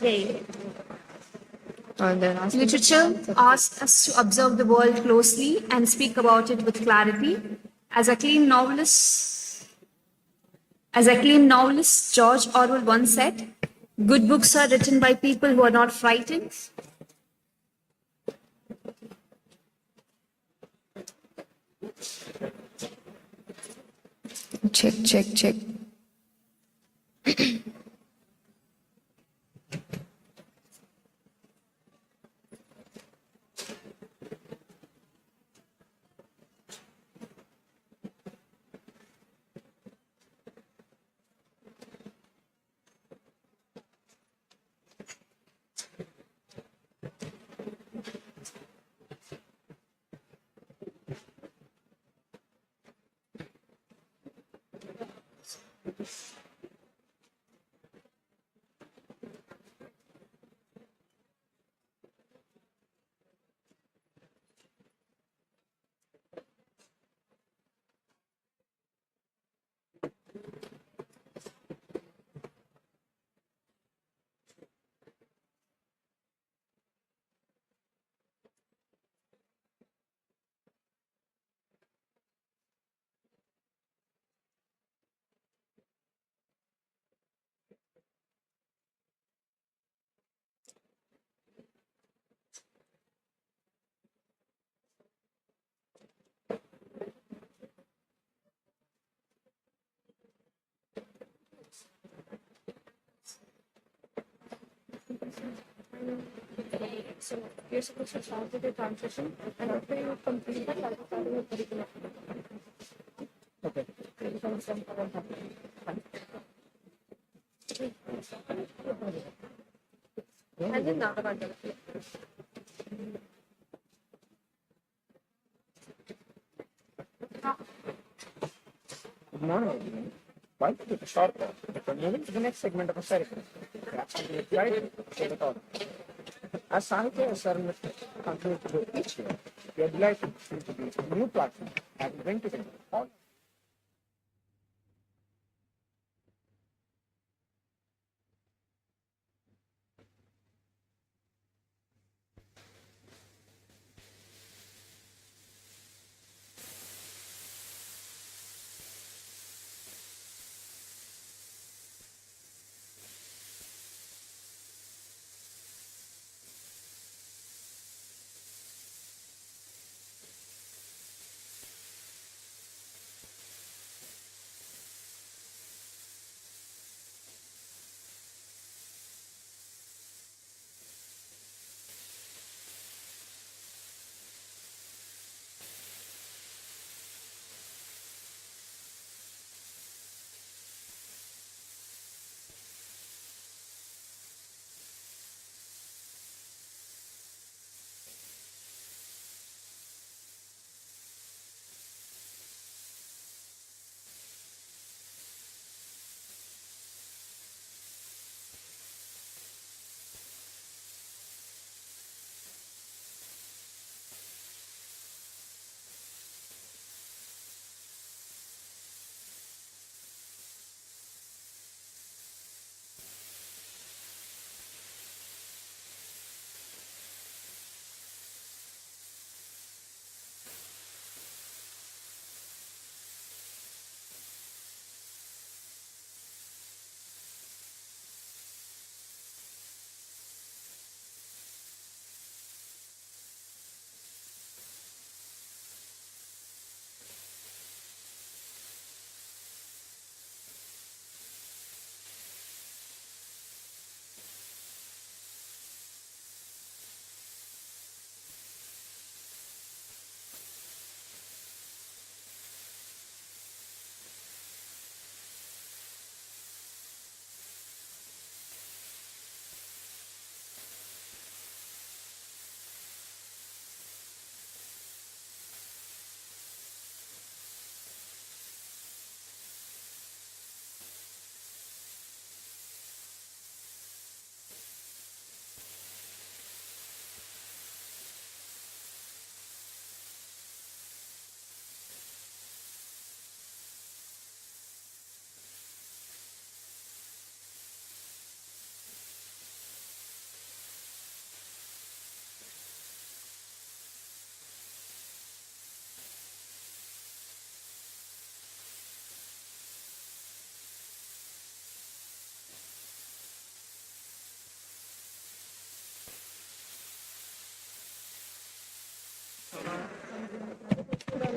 Yay. Literature asks us to observe the world closely and speak about it with clarity. As a clean novelist, George Orwell once said, "Good books are written by people who are not frightened." Check. So you're supposed to start with the transition, and after you complete that, I'll start with the curriculum. Okay. And then now about it. Good morning. Why did you short walk? We're moving to the next segment of a circle. Perhaps something is right to the thought. As Sahitya SRM continues to do each year, we are delighted to introduce a new platform that will bring together all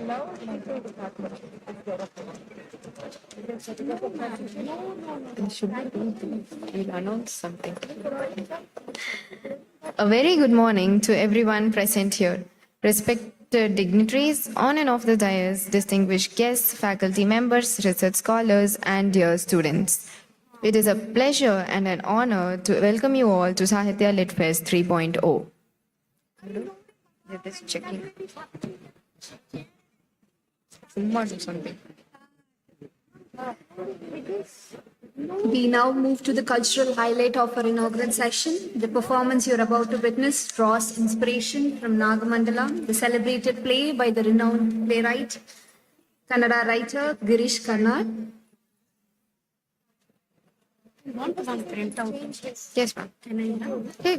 Now, my favorite department is development. We're setting up a transition. It should be. We'll announce something. A very good morning to everyone present here. Respected dignitaries on and off the dais, distinguished guests, faculty members, research scholars, and dear students. It is a pleasure and an honor to welcome you all to Sahitya Lit Fest 3.0. They're just checking. Something. We now move to the cultural highlight of our inaugural session. The performance you're about to witness draws inspiration from Nagamandala, the celebrated play by the renowned playwright, Kannada writer Girish Karnad. Yes, ma'am. Hey.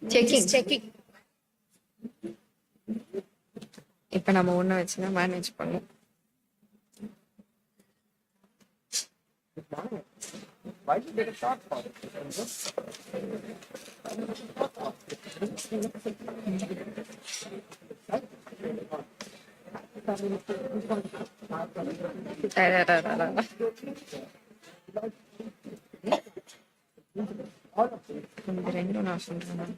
Checking. இப்போ நம்ம ஒன்று வச்சு தான் manage பண்ணோம். Why did you get a short for? இந்த ரெண்டும் நான் சொல்றேன்.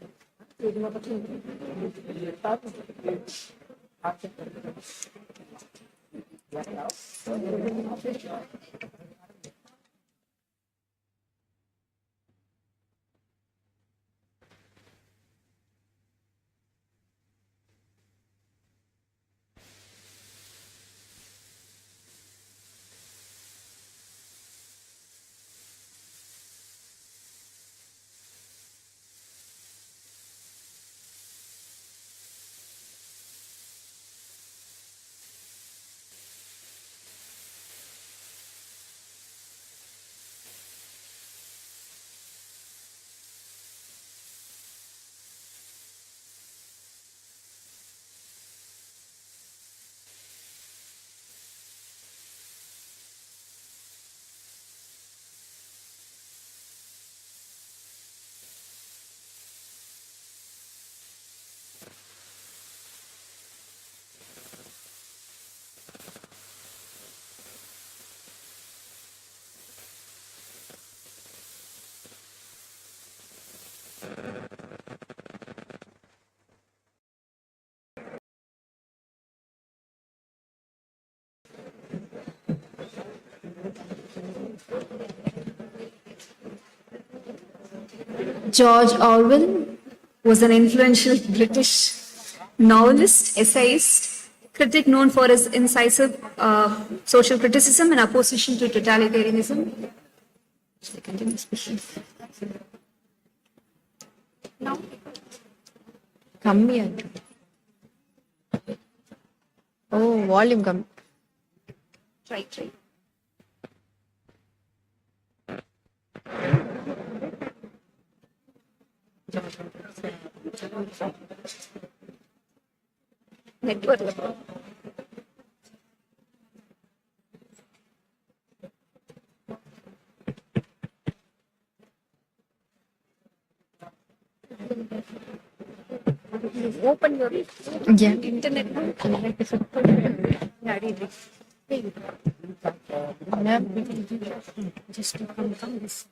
George Orwell was an influential British novelist, essayist, critic known for his incisive social criticism and opposition to totalitarianism. கம்மியா இருக்கு. ஓ வால்யூம் கம்மி. Try. நெட்வொர்க்ல Open your internet. just to confirm this.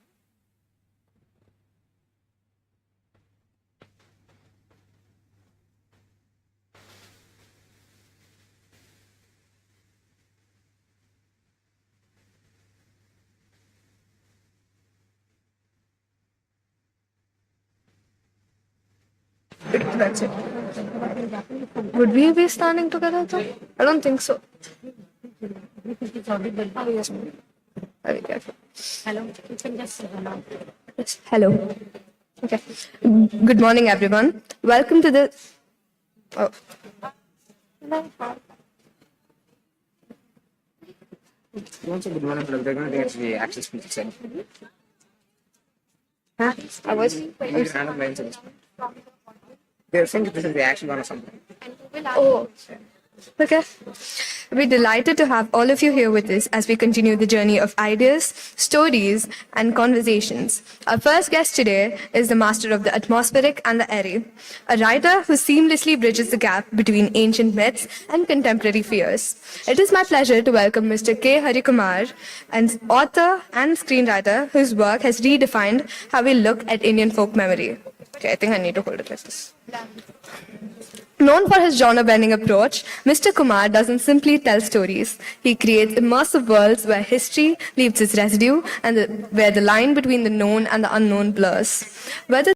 That's it. Would we be standing together though? I don't think so. Oh, yes, ma'am. Very careful. Hello. You can just say hello. Yes, hello. Okay. Good morning, everyone. Welcome to the. Oh, Also, good morning, they're going to get the access speech set. huh? I was. Random lines of this. They're saying this is the action one or something. Oh, okay. We're delighted to have all of you here with us as we continue the journey of ideas, stories, and conversations. Our first guest today is the master of the atmospheric and the airy, a writer who seamlessly bridges the gap between ancient myths and contemporary fears. It is my pleasure to welcome Mr. K. Harikumar, an author and screenwriter whose work has redefined how we look at Indian folk memory. Okay, I think I need to hold it like this. Known for his genre-bending approach, Mr. Kumar doesn't simply tell stories. He creates immersive worlds where history leaves its residue and where the line between the known and the unknown blurs. Whether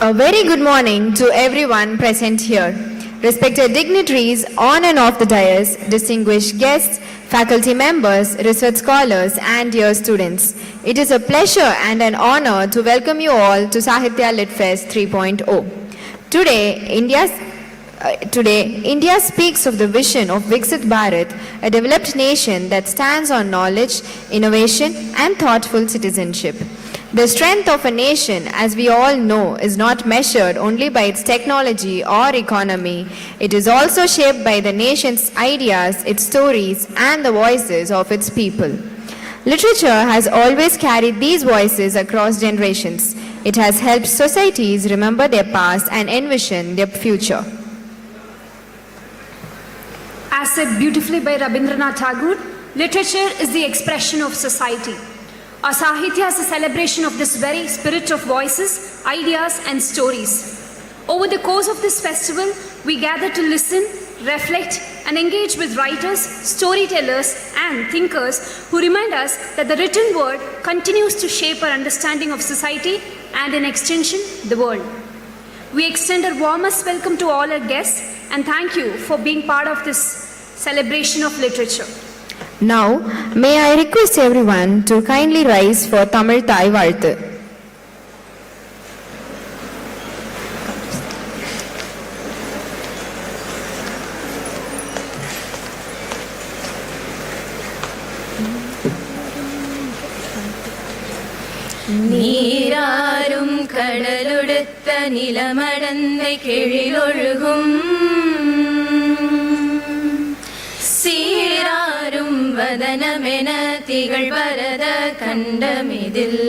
A very good morning to everyone present here. Respected dignitaries on and off the dais, distinguished guests, faculty members, research scholars, and dear students. It is a pleasure and an honor to welcome you all to Sahitya Lit Fest 3.0. Today, India speaks of the vision of Viksit Bharat, a developed nation that stands on knowledge, innovation, and thoughtful citizenship. The strength of a nation, as we all know, is not measured only by its technology or economy. It is also shaped by the nation's ideas, its stories, and the voices of its people. Literature has always carried these voices across generations. It has helped societies remember their past and envision their future. As said beautifully by Rabindranath Tagore, literature is the expression of society. Our Sahitya is a celebration of this very spirit of voices, ideas, and stories. Over the course of this festival, we gather to listen, reflect, and engage with writers, storytellers, and thinkers who remind us that the written word continues to shape our understanding of society and, in extension, the world. We extend our warmest welcome to all our guests and thank you for being part of this celebration of literature. Now, may I request everyone to kindly rise for Tamil Thai Vaalthu. நீராரும் கடலொடுத்த நிலமடந்தை கெழிலொழுகும் சீராரும் வதனமென திகழ் வரத கண்டமிதில்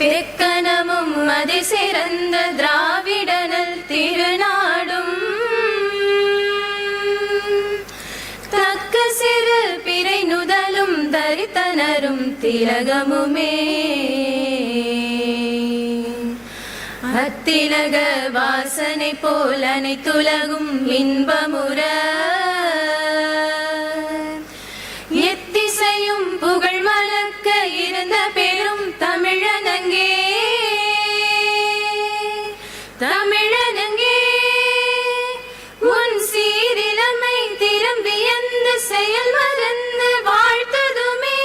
தெக்கனமும் அதை சிறந்த திராவிடனல் திருநாடும் தக்க சிறு பிறை நுதலும் தரித்தனரும் திலகமுமே அத்திலக வாசனை போல் அனைத்துலகும் இன்பமுற எத்திசையும் புகழ் மணக்க இருந்த பெரும் தமிழனங்கே தமிழனங்கே உன் சீரிலமை திரும்பி எந்த செயல் மறந்து வாழ்த்ததுமே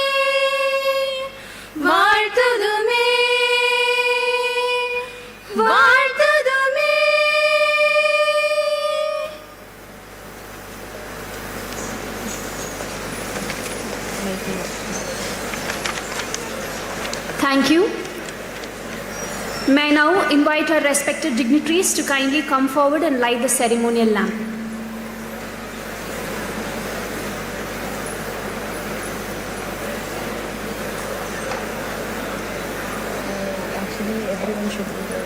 வாழ்த்ததுமே வாழ்த்ததுமே. Thank you. May I now invite our respected dignitaries to kindly come forward and light the ceremonial lamp. Actually, everyone should be there.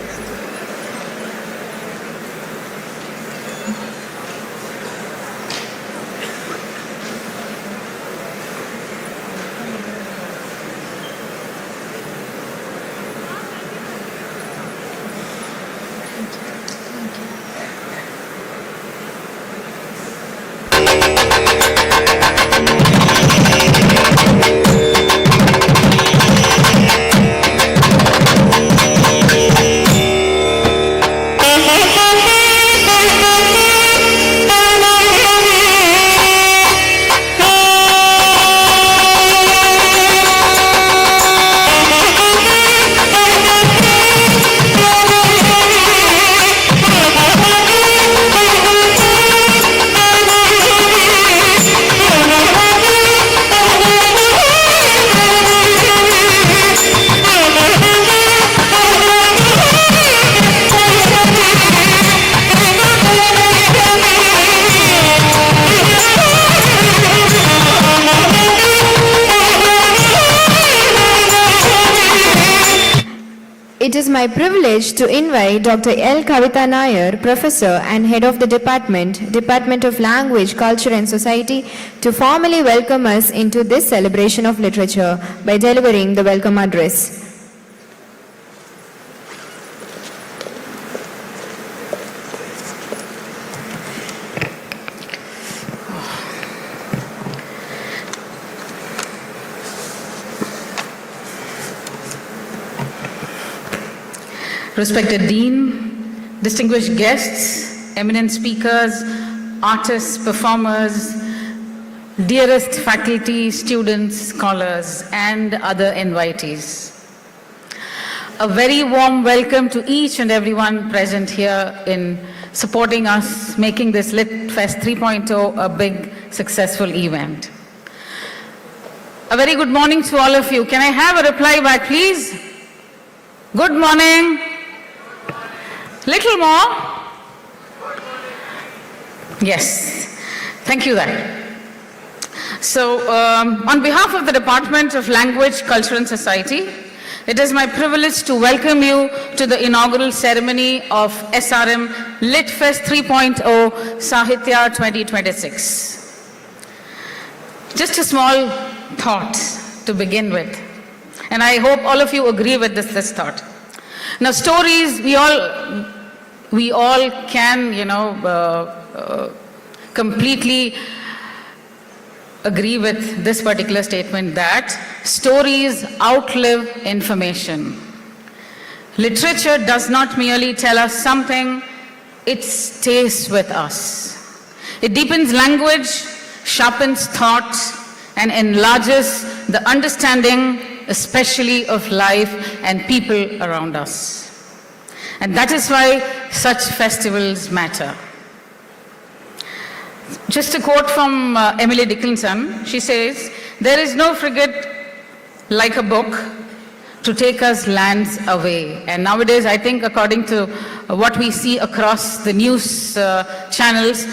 It is my privilege to invite Dr. L. Kavitha Nair, Professor and Head of the Department of Language, Culture and Society, to formally welcome us into this celebration of literature by delivering the welcome address. respected Dean, distinguished guests, eminent speakers, artists, performers, dearest faculty, students, scholars, and other invitees. A very warm welcome to each and everyone present here in supporting us, making this Lit Fest 3.0 a big, successful event. A very good morning to all of you. Can I have a reply back, please? Good morning. Little more. Yes. Thank you, then. So, on behalf of the Department of Language, Culture and Society, it is my privilege to welcome you to the inaugural ceremony of SRM Lit Fest 3.0 Sahitya 2026. Just a small thought to begin with, and I hope all of you agree with this thought. Now, stories, we all can, completely agree with this particular statement that stories outlive information. Literature does not merely tell us something, it stays with us. It deepens language, sharpens thought, and enlarges the understanding, especially of life and people around us. And that is why such festivals matter. Just a quote from Emily Dickinson. She says, "There is no frigate like a book to take us lands away." And nowadays, I think according to what we see across the news channels,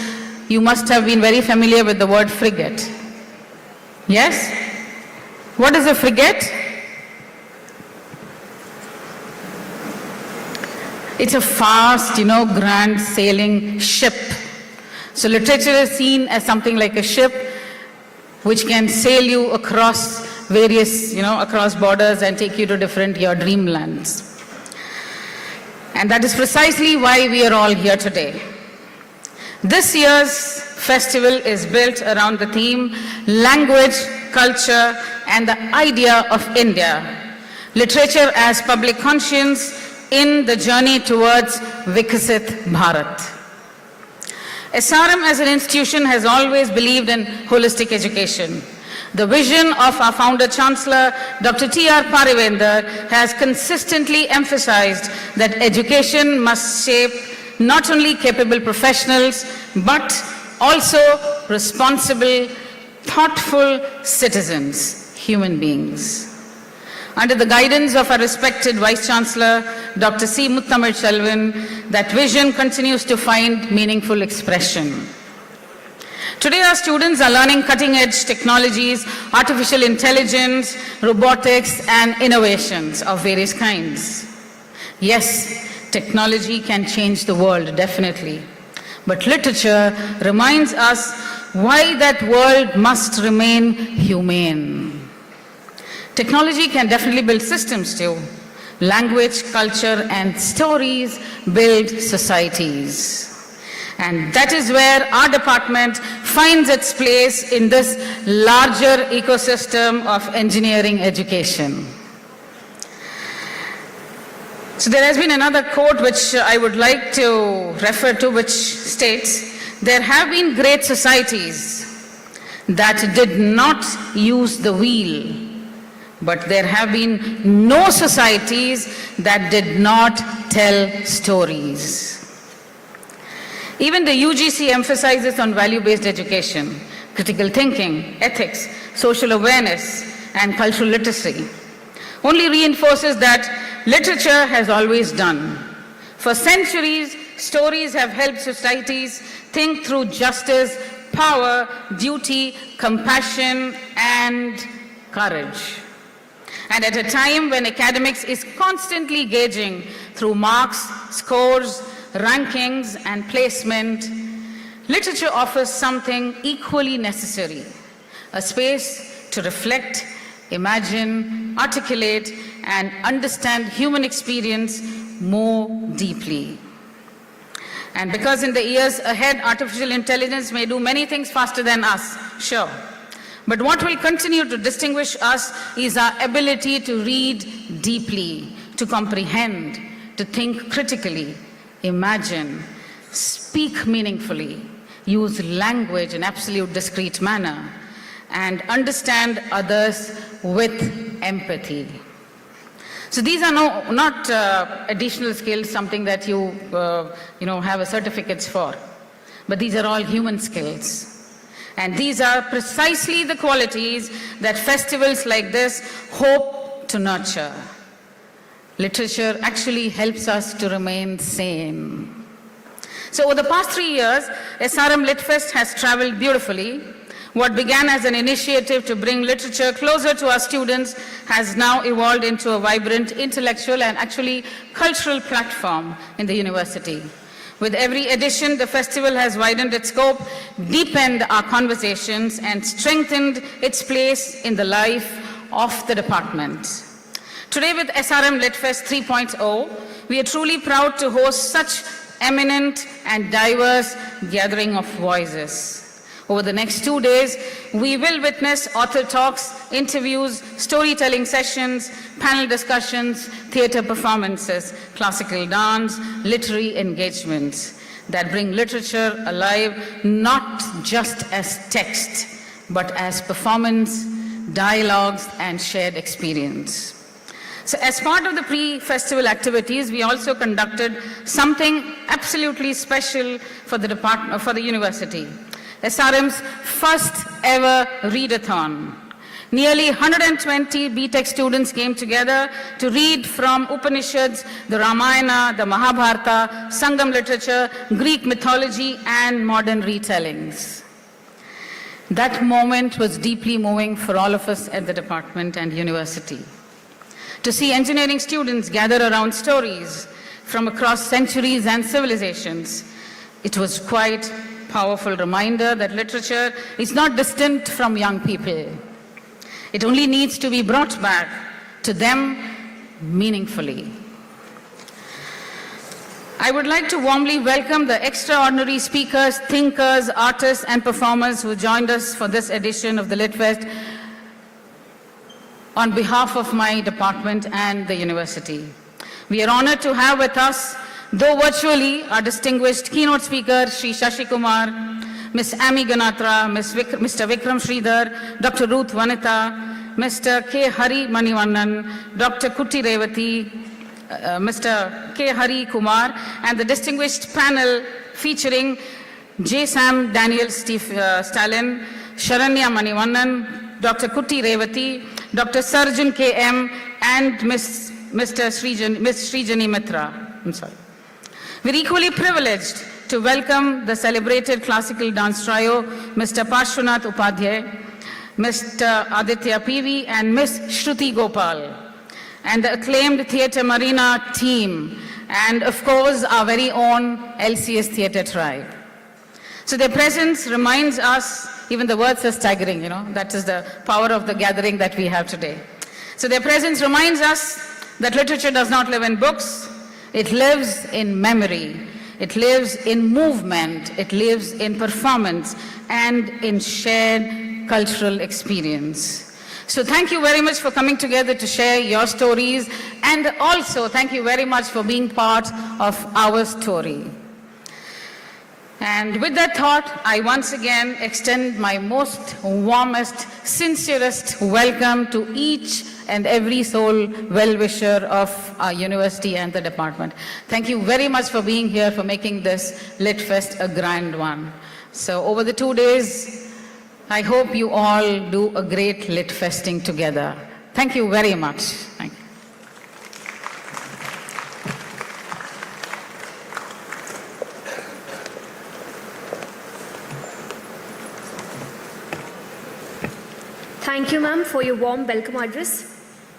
you must have been very familiar with the word frigate. Yes? What is a frigate? It's a fast, grand sailing ship. So literature is seen as something like a ship which can sail you across various, across borders and take you to your dreamlands. And that is precisely why we are all here today. This year's festival is built around the theme language, culture, and the idea of India. Literature as public conscience in the journey towards Vikasit Bharat. SRM as an institution has always believed in holistic education. The vision of our founder Chancellor, Dr. T.R. Parivendar, has consistently emphasized that education must shape not only capable professionals, but also responsible, thoughtful citizens, human beings. Under the guidance of our respected Vice Chancellor, Dr. C. Muthamil Selvan, that vision continues to find meaningful expression. Today, our students are learning cutting-edge technologies, artificial intelligence, robotics, and innovations of various kinds. Yes, technology can change the world, definitely. But literature reminds us why that world must remain humane. Technology can definitely build systems too. Language, culture, and stories build societies. And that is where our department finds its place in this larger ecosystem of engineering education. So there has been another quote which I would like to refer to, which states, "There have been great societies that did not use the wheel, but there have been no societies that did not tell stories." Even the UGC emphasizes on value-based education, critical thinking, ethics, social awareness, and cultural literacy. Only reinforces that literature has always done. For centuries, stories have helped societies think through justice, power, duty, compassion, and courage. And at a time when academics is constantly gauging through marks, scores, rankings, and placement, literature offers something equally necessary, a space to reflect, imagine, articulate, and understand human experience more deeply. And because in the years ahead, artificial intelligence may do many things faster than us, sure. But what will continue to distinguish us is our ability to read deeply, to comprehend, to think critically, imagine, speak meaningfully, use language in absolute discreet manner, and understand others with empathy. So these are not additional skills, something that you have certificates for, but these are all human skills. And these are precisely the qualities that festivals like this hope to nurture. Literature actually helps us to remain sane. So over the past 3 years, SRM Lit Fest has traveled beautifully. What began as an initiative to bring literature closer to our students has now evolved into a vibrant intellectual and actually cultural platform in the university. With every edition, the festival has widened its scope, deepened our conversations, and strengthened its place in the life of the department. Today with SRM Lit Fest 3.0, we are truly proud to host such eminent and diverse gathering of voices. Over the next 2 days, we will witness author talks, interviews, storytelling sessions, panel discussions, theatre performances, classical dance, literary engagements that bring literature alive not just as text, but as performance, dialogues, and shared experience. So as part of the pre-festival activities, we also conducted something absolutely special for the university. SRM's first ever readathon. Nearly 120 BTech students came together to read from Upanishads, the Ramayana, the Mahabharata, Sangam literature, Greek mythology, and modern retellings. That moment was deeply moving for all of us at the department and university. To see engineering students gather around stories from across centuries and civilizations, it was quite powerful reminder that literature is not distant from young people. It only needs to be brought back to them meaningfully. I would like to warmly welcome the extraordinary speakers, thinkers, artists, and performers who joined us for this edition of the Lit Fest on behalf of my department and the university. We are honored to have with us, though virtually, our distinguished keynote speaker, Sri Shashi Kumar, Ms. Amy Ganatra, Mr. Vikram Sridhar, Dr. Ruth Vanitha, Mr. K. Hari Manivannan, Dr. Kuti Revati, Mr. K. Hari Kumar, and the distinguished panel featuring J. Sam Daniel Stalin, Sharanya Manivannan, Dr. Kuti Revati, Dr. Sarjan K.M., and Ms. Srijani Mitra. I'm sorry. We're equally privileged to welcome the celebrated classical dance trio, Mr. Parshvanath Upadhyay, Mr. Aditya PV, and Ms. Shruti Gopal, and the acclaimed Theatre Marina team, and of course, our very own LCS Theatre tribe. So their presence reminds us, even the words are staggering, that is the power of the gathering that we have today. So their presence reminds us that literature does not live in books, it lives in memory, it lives in movement, it lives in performance, and in shared cultural experience. So thank you very much for coming together to share your stories, and also thank you very much for being part of our story. And with that thought, I once again extend my most warmest, sincerest welcome to each and every soul well-wisher of our university and the department. Thank you very much for being here, for making this Lit Fest a grand one. So over the 2 days, I hope you all do a great Lit Festing together. Thank you very much. Thank you. Thank you, ma'am, for your warm welcome address.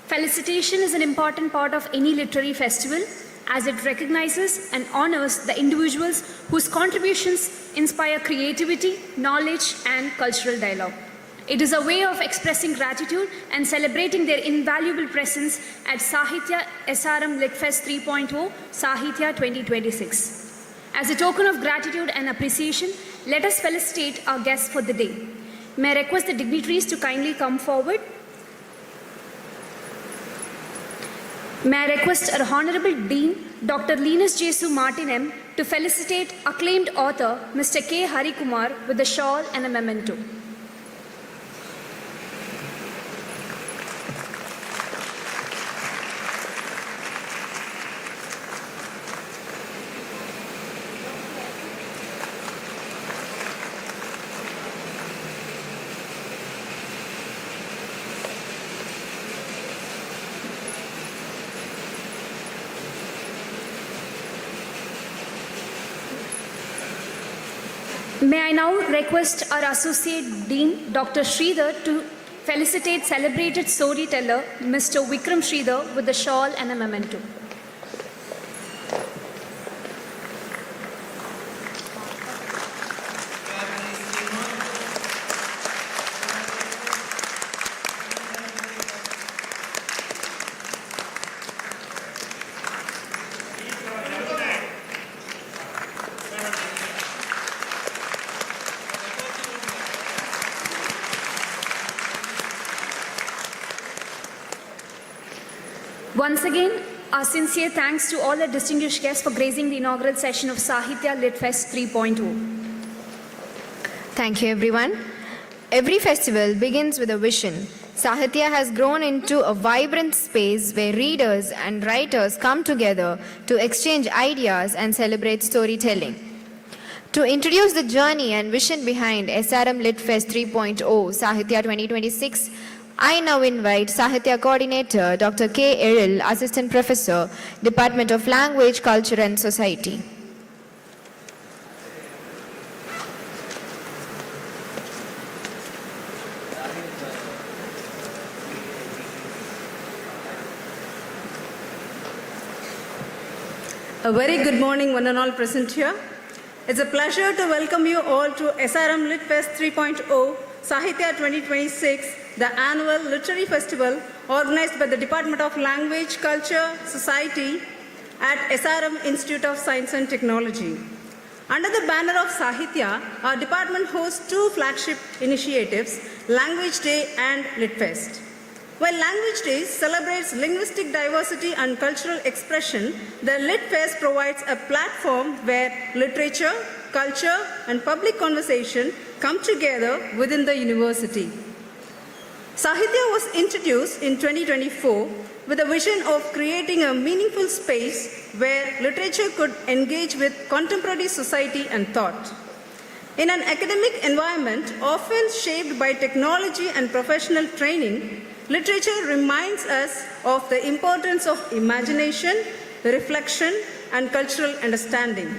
Felicitation is an important part of any literary festival as it recognizes and honors the individuals whose contributions inspire creativity, knowledge, and cultural dialogue. It is a way of expressing gratitude and celebrating their invaluable presence at Sahitya SRM Lit Fest 3.0 Sahitya 2026. As a token of gratitude and appreciation, let us felicitate our guests for the day. May I request the dignitaries to kindly come forward. May I request our Honorable Dean, Dr. Linus Jesu Martin M., to felicitate acclaimed author Mr. K. Hari Kumar with a shawl and a memento. May I now request our Associate Dean, Dr. Sridhar, to felicitate celebrated storyteller Mr. Vikram Sridhar with a shawl and a memento. Once again, our sincere thanks to all the distinguished guests for gracing the inaugural session of Sahitya Lit Fest 3.0. Thank you, everyone. Every festival begins with a vision. Sahitya has grown into a vibrant space where readers and writers come together to exchange ideas and celebrate storytelling. To introduce the journey and vision behind SRM Lit Fest 3.0 Sahitya 2026, I now invite Sahitya Coordinator Dr. K. Eril, Assistant Professor, Department of Language, Culture and Society. A very good morning, one and all present here. It's a pleasure to welcome you all to SRM Lit Fest 3.0 Sahitya 2026, the annual literary festival organized by the Department of Language, Culture, Society at SRM Institute of Science and Technology. Under the banner of Sahitya, our department hosts two flagship initiatives, Language Day and Lit Fest. While Language Day celebrates linguistic diversity and cultural expression, the Lit Fest provides a platform where literature, culture, and public conversation come together within the university. Sahitya was introduced in 2024 with a vision of creating a meaningful space where literature could engage with contemporary society and thought. In an academic environment often shaped by technology and professional training, literature reminds us of the importance of imagination, reflection, and cultural understanding.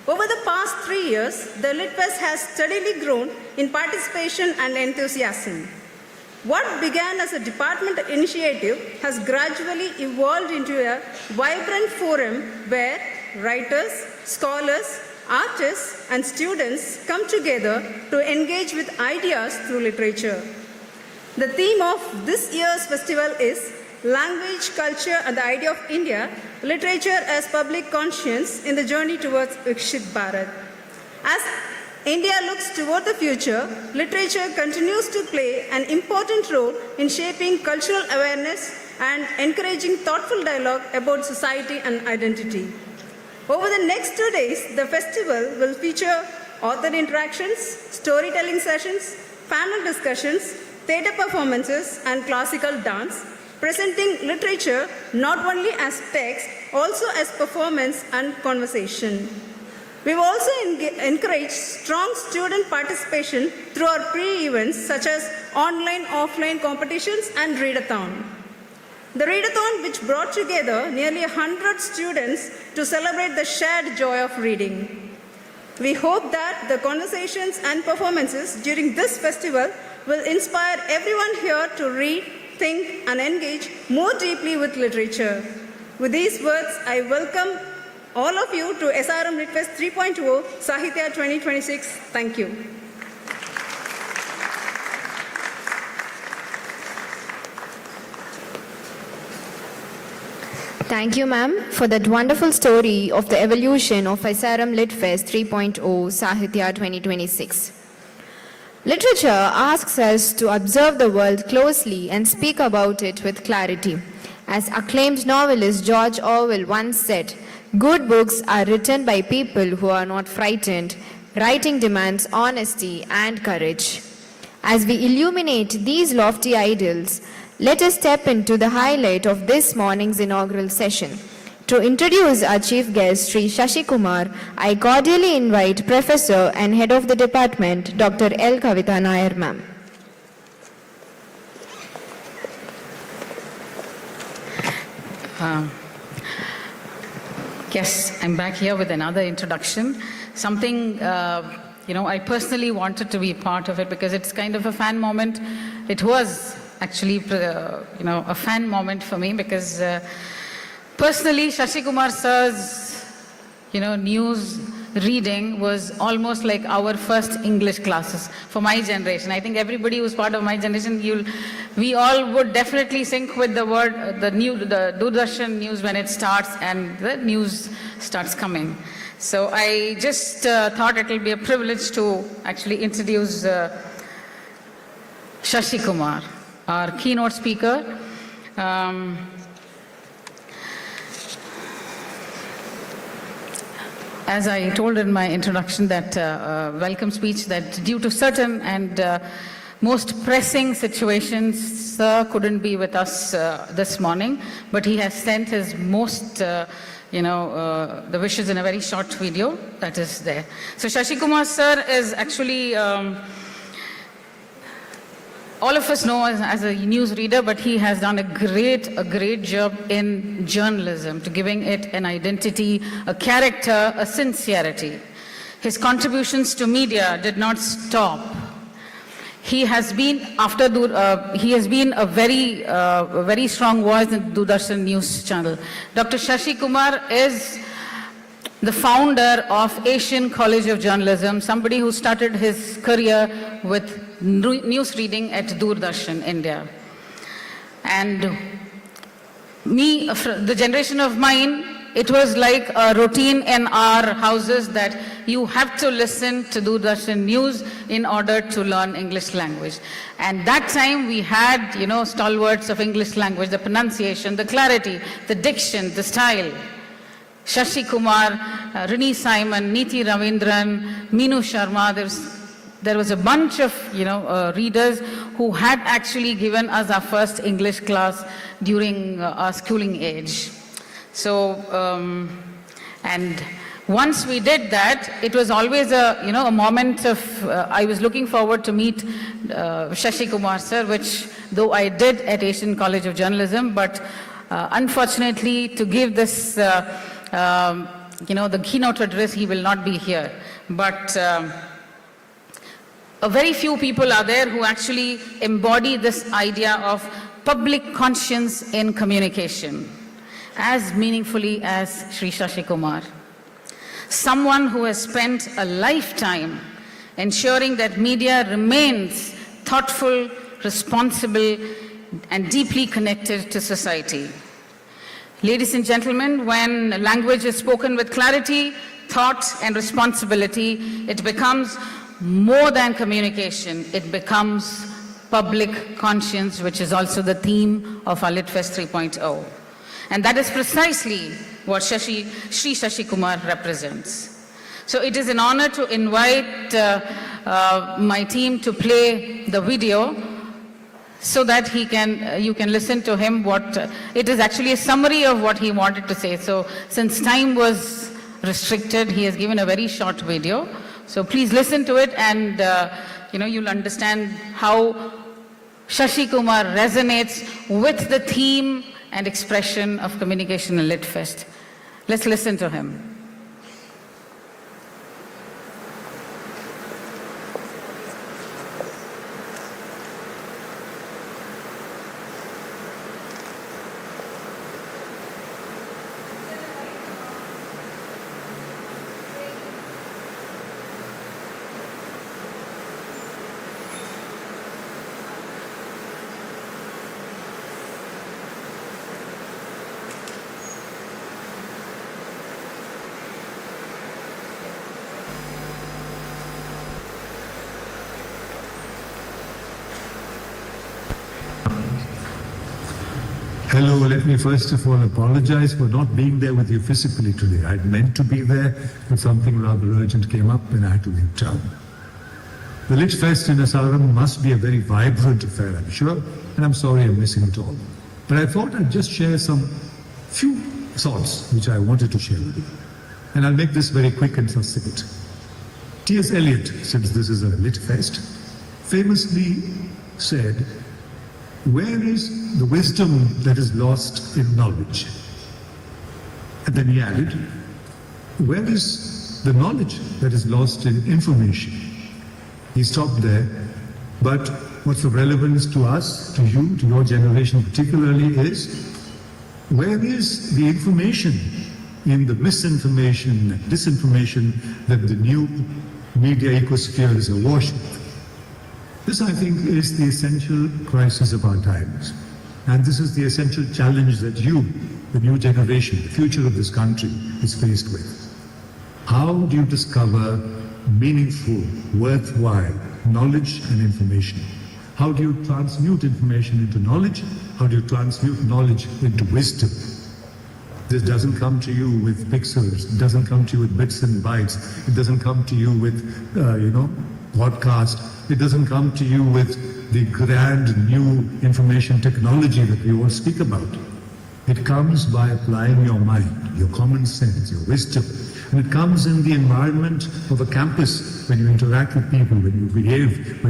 Over the past 3 years, the Lit Fest has steadily grown in participation and enthusiasm. What began as a department initiative has gradually evolved into a vibrant forum where writers, scholars, artists, and students come together to engage with ideas through literature. The theme of this year's festival is Language, Culture, and the Idea of India, Literature as Public Conscience in the Journey Towards Vikshit Bharat. As India looks toward the future, literature continues to play an important role in shaping cultural awareness and encouraging thoughtful dialogue about society and identity. Over the next 2 days, the festival will feature author interactions, storytelling sessions, panel discussions, theatre performances, and classical dance, presenting literature not only as text, also as performance and conversation. We've also encouraged strong student participation through our pre-events such as online, offline competitions and readathon. The readathon, which brought together nearly 100 students to celebrate the shared joy of reading. We hope that the conversations and performances during this festival will inspire everyone here to read, think, and engage more deeply with literature. With these words, I welcome all of you to SRM Lit Fest 3.0 Sahitya 2026. Thank you. Thank you, ma'am, for that wonderful story of the evolution of SRM Lit Fest 3.0 Sahitya 2026. Literature asks us to observe the world closely and speak about it with clarity. As acclaimed novelist George Orwell once said, "Good books are written by people who are not frightened. Writing demands honesty and courage." As we illuminate these lofty ideals, let us step into the highlight of this morning's inaugural session. To introduce our chief guest, Sri Shashi Kumar, I cordially invite Professor and Head of the Department, Dr. L. Kavita Nair, ma'am. Yes, I'm back here with another introduction. Something, I personally wanted to be part of it because it's kind of a fan moment. It was actually, a fan moment for me because personally, Shashi Kumar sir's, news reading was almost like our first English classes for my generation. I think everybody who's part of my generation, we all would definitely sync with the word, the Doordarshan news when it starts and the news starts coming. So I just thought it will be a privilege to actually introduce Shashi Kumar, our keynote speaker. As I told in my introduction, that welcome speech, that due to certain and most pressing situations, Sir couldn't be with us this morning, but he has sent his most, the wishes in a very short video that is there. So Shashi Kumar Sir is actually, all of us know as a news reader, but he has done a great job in journalism, to giving it an identity, a character, a sincerity. His contributions to media did not stop. He has been he has been a very strong voice in Doordarshan News Channel. Dr. Shashi Kumar is the founder of Asian College of Journalism, somebody who started his career with news reading at Doordarshan, India. And me, the generation of mine, it was like a routine in our houses that you have to listen to Doordarshan news in order to learn English language. And that time we had, stalwarts of English language, the pronunciation, the clarity, the diction, the style. Shashi Kumar, Rini Simon, Neeti Ravindran, Meenu Sharma. There was a bunch of readers who had actually given us our first English class during our schooling age. So, and once we did that, it was always a moment of, I was looking forward to meet Shashi Kumar sir, which though I did at Asian College of Journalism, but unfortunately to give this, the keynote address, he will not be here. But a very few people are there who actually embody this idea of public conscience in communication as meaningfully as Sri Shashi Kumar. Someone who has spent a lifetime ensuring that media remains thoughtful, responsible, and deeply connected to society. Ladies and gentlemen, when language is spoken with clarity, thought, and responsibility, it becomes more than communication. It becomes public conscience, which is also the theme of our Lit Fest 3.0. And that is precisely what Sri Shashi Kumar represents. So it is an honor to invite my team to play the video so that you can listen to him. It is actually a summary of what he wanted to say. So since time was restricted, he has given a very short video. So please listen to it, and you'll understand how Shashi Kumar resonates with the theme and expression of communication in Lit Fest. Let's listen to him. Hello, let me first of all apologize for not being there with you physically today. I'd meant to be there, but something rather urgent came up and I had to leave town. The Lit Fest in SRM must be a very vibrant affair, I'm sure, and I'm sorry I'm missing it all. But I thought I'd just share some few thoughts which I wanted to share with you. And I'll make this very quick and succinct. T.S. Eliot, since this is a Lit Fest, famously said, "Where is the wisdom that is lost in knowledge?" And then he added, "Where is the knowledge that is lost in information?" He stopped there, but what's of relevance to us, to you, to your generation particularly is, where is the information in the misinformation and disinformation that the new media ecosphere is awash with? This, I think, is the essential crisis of our times. And this is the essential challenge that you, the new generation, the future of this country, is faced with. How do you discover meaningful, worthwhile knowledge and information? How do you transmute information into knowledge? How do you transmute knowledge into wisdom? This doesn't come to you with pixels. It doesn't come to you with bits and bytes. It doesn't come to you with, podcast. It doesn't come to you with the grand new information technology that we all speak about. It comes by applying your mind, your common sense, your wisdom. And it comes in the environment of a campus, when you interact with people, when you behave,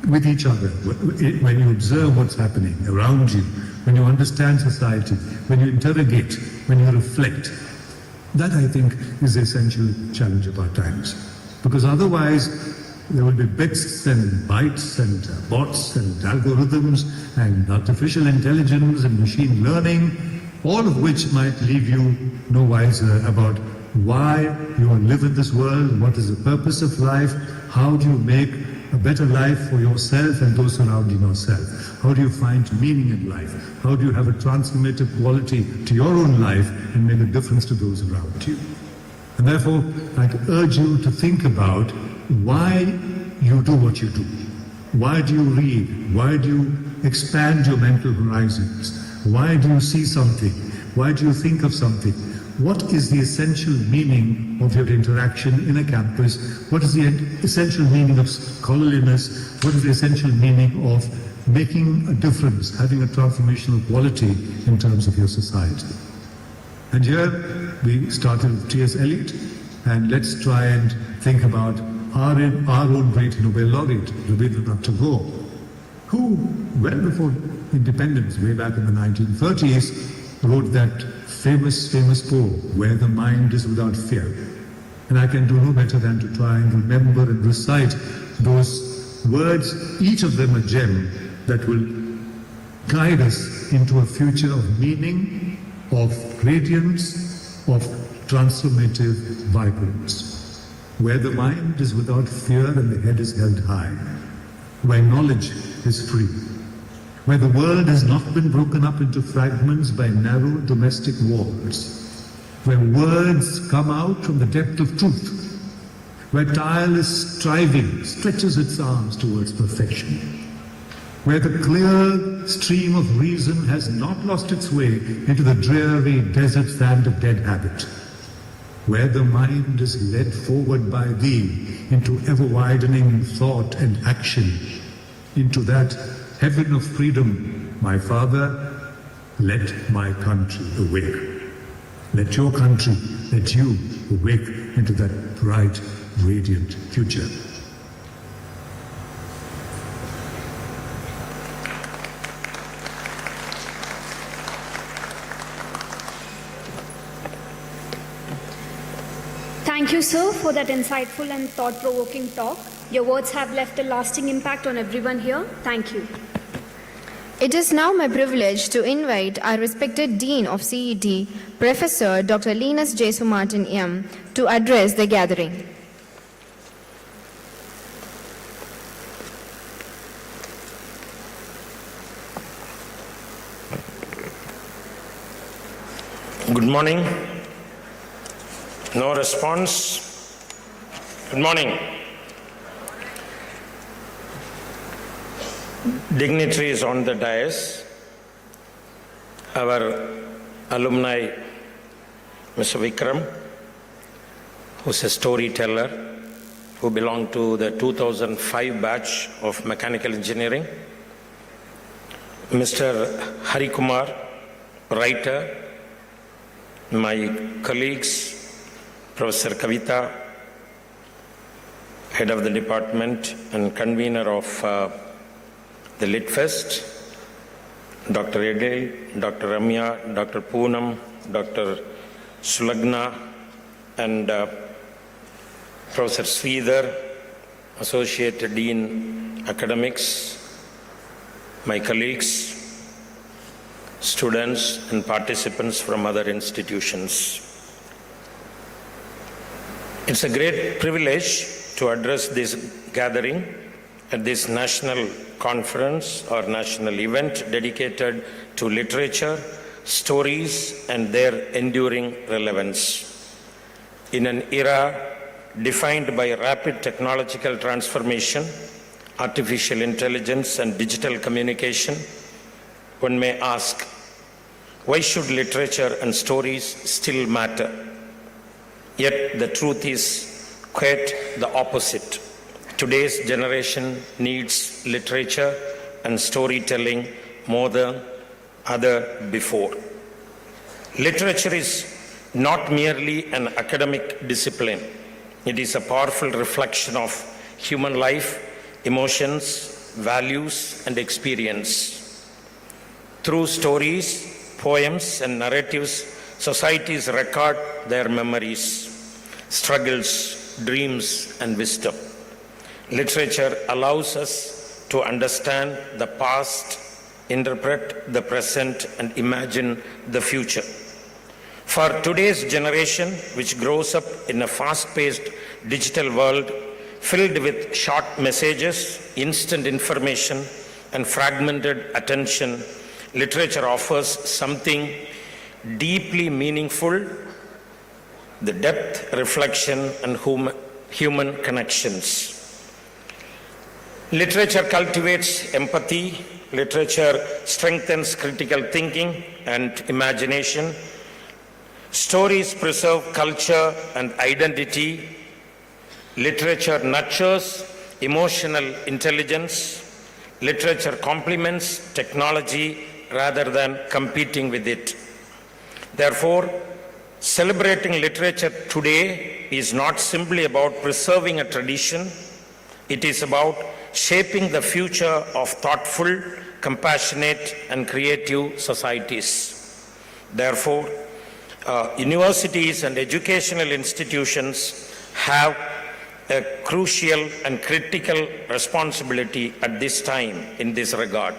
with each other, when you observe what's happening around you, when you understand society, when you interrogate, when you reflect. That, I think, is the essential challenge of our times. Because otherwise, there will be bits and bytes and bots and algorithms and artificial intelligence and machine learning, all of which might leave you no wiser about why you live in this world, what is the purpose of life, how do you make a better life for yourself and those surrounding yourself. How do you find meaning in life? How do you have a transformative quality to your own life and make a difference to those around you? And therefore, I'd urge you to think about why you do what you do. Why do you read? Why do you expand your mental horizons? Why do you see something? Why do you think of something? What is the essential meaning of your interaction in a campus? What is the essential meaning of scholarliness? What is the essential meaning of making a difference, having a transformational quality in terms of your society? And here we started with T.S. Eliot, and let's try and think about our own great Nobel laureate, Rabindranath Tagore, who, well before independence, way back in the 1930s, wrote that famous poem, Where the Mind is Without Fear. And I can do no better than to try and remember and recite those words, each of them a gem that will guide us into a future of meaning, of radiance, of transformative vibrance. Where the mind is without fear and the head is held high. Where knowledge is free. Where the world has not been broken up into fragments by narrow domestic walls. Where words come out from the depth of truth. Where tireless striving stretches its arms towards perfection. Where the clear stream of reason has not lost its way into the dreary desert sand of dead habit. Where the mind is led forward by thee into ever-widening thought and action, into that heaven of freedom, my Father, let my country awake. Let your country, let you awake into that bright, radiant future. Thank you, sir, for that insightful and thought-provoking talk. Your words have left a lasting impact on everyone here. Thank you. It is now my privilege to invite our respected Dean of CET, Professor Dr. Linus Jesu Martin M., to address the gathering. Good morning. No response. Good morning. Dignitaries on the dais, our alumni, Mr. Vikram, who's a storyteller, who belonged to the 2005 batch of mechanical engineering, Mr. Hari Kumar, writer, my colleagues, Professor Kavita, head of the department and convener of the Lit Fest, Dr. Edel, Dr. Ramya, Dr. Poonam, Dr. Sulagna, and Professor Sridhar, Associate Dean Academics, my colleagues, students and participants from other institutions. It's a great privilege to address this gathering at this national conference or national event dedicated to literature, stories, and their enduring relevance. In an era defined by rapid technological transformation, artificial intelligence, and digital communication, one may ask, why should literature and stories still matter? Yet the truth is quite the opposite. Today's generation needs literature and storytelling more than ever before. Literature is not merely an academic discipline. It is a powerful reflection of human life, emotions, values, and experience. Through stories, poems, and narratives, societies record their memories, struggles, dreams, and wisdom. Literature allows us to understand the past, interpret the present, and imagine the future. For today's generation, which grows up in a fast-paced digital world filled with short messages, instant information, and fragmented attention, literature offers something deeply meaningful: the depth, reflection, and human connections. Literature cultivates empathy. Literature strengthens critical thinking and imagination. Stories preserve culture and identity. Literature nurtures emotional intelligence. Literature complements technology rather than competing with it. Therefore, celebrating literature today is not simply about preserving a tradition. It is about shaping the future of thoughtful, compassionate, and creative societies. Therefore, universities and educational institutions have a crucial and critical responsibility at this time in this regard.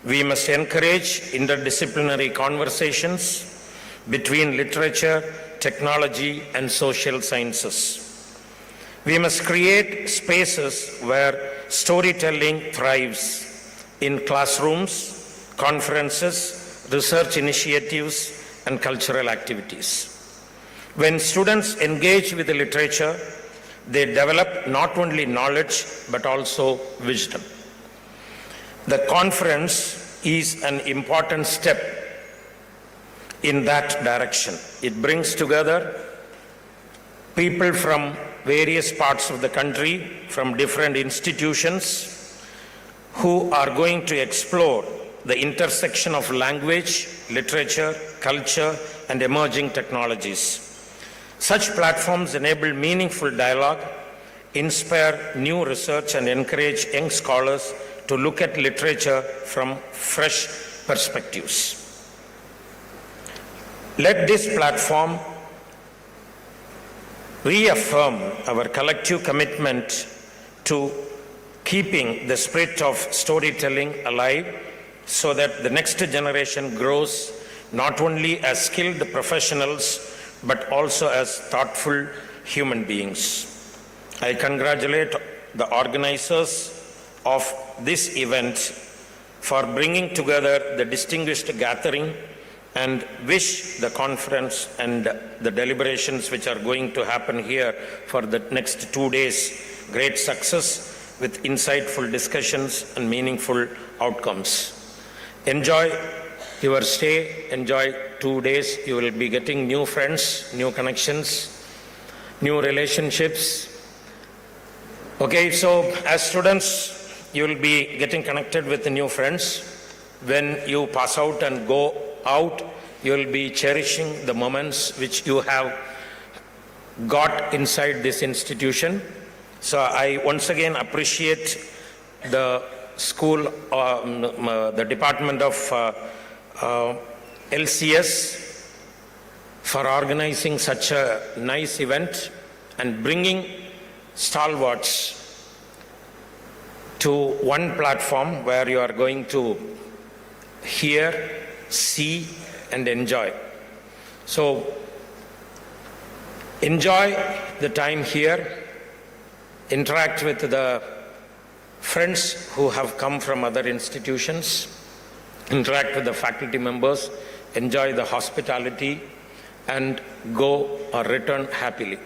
We must encourage interdisciplinary conversations between literature, technology, and social sciences. We must create spaces where storytelling thrives in classrooms, conferences, research initiatives, and cultural activities. When students engage with the literature, they develop not only knowledge but also wisdom. The conference is an important step in that direction. It brings together people from various parts of the country, from different institutions, who are going to explore the intersection of language, literature, culture, and emerging technologies. Such platforms enable meaningful dialogue, inspire new research, and encourage young scholars to look at literature from fresh perspectives. Let this platform reaffirm our collective commitment to keeping the spirit of storytelling alive so that the next generation grows not only as skilled professionals but also as thoughtful human beings. I congratulate the organizers of this event for bringing together the distinguished gathering and wish the conference and the deliberations which are going to happen here for the next 2 days great success with insightful discussions and meaningful outcomes. Enjoy your stay, enjoy 2 days. You will be getting new friends, new connections, new relationships. Okay, so as students, you will be getting connected with the new friends. When you pass out and go out, you will be cherishing the moments which you have got inside this institution. So I once again appreciate the school, the Department of LCS for organizing such a nice event and bringing stalwarts to one platform where you are going to hear, see, and enjoy. So enjoy the time here, interact with the friends who have come from other institutions, interact with the faculty members, enjoy the hospitality, and go or return happily.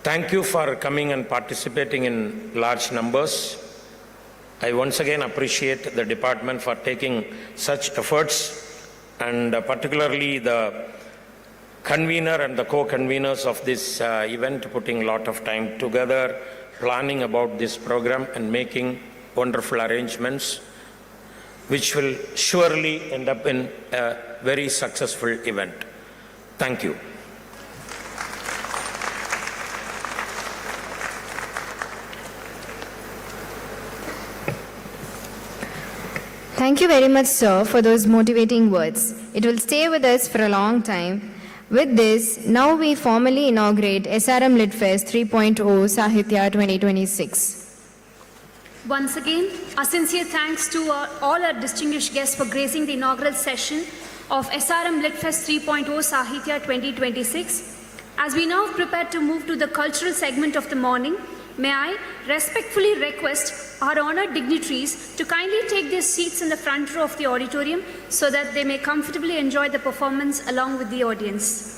Thank you for coming and participating in large numbers. I once again appreciate the department for taking such efforts, and particularly the convener and the co-conveners of this event, putting a lot of time together, planning about this program and making wonderful arrangements, which will surely end up in a very successful event. Thank you. Thank you very much, sir, for those motivating words. It will stay with us for a long time. With this, now we formally inaugurate SRM Lit Fest 3.0 Sahitya 2026. Once again, a sincere thanks to all our distinguished guests for gracing the inaugural session of SRM Lit Fest 3.0 Sahitya 2026. As we now prepare to move to the cultural segment of the morning, may I respectfully request our honored dignitaries to kindly take their seats in the front row of the auditorium so that they may comfortably enjoy the performance along with the audience.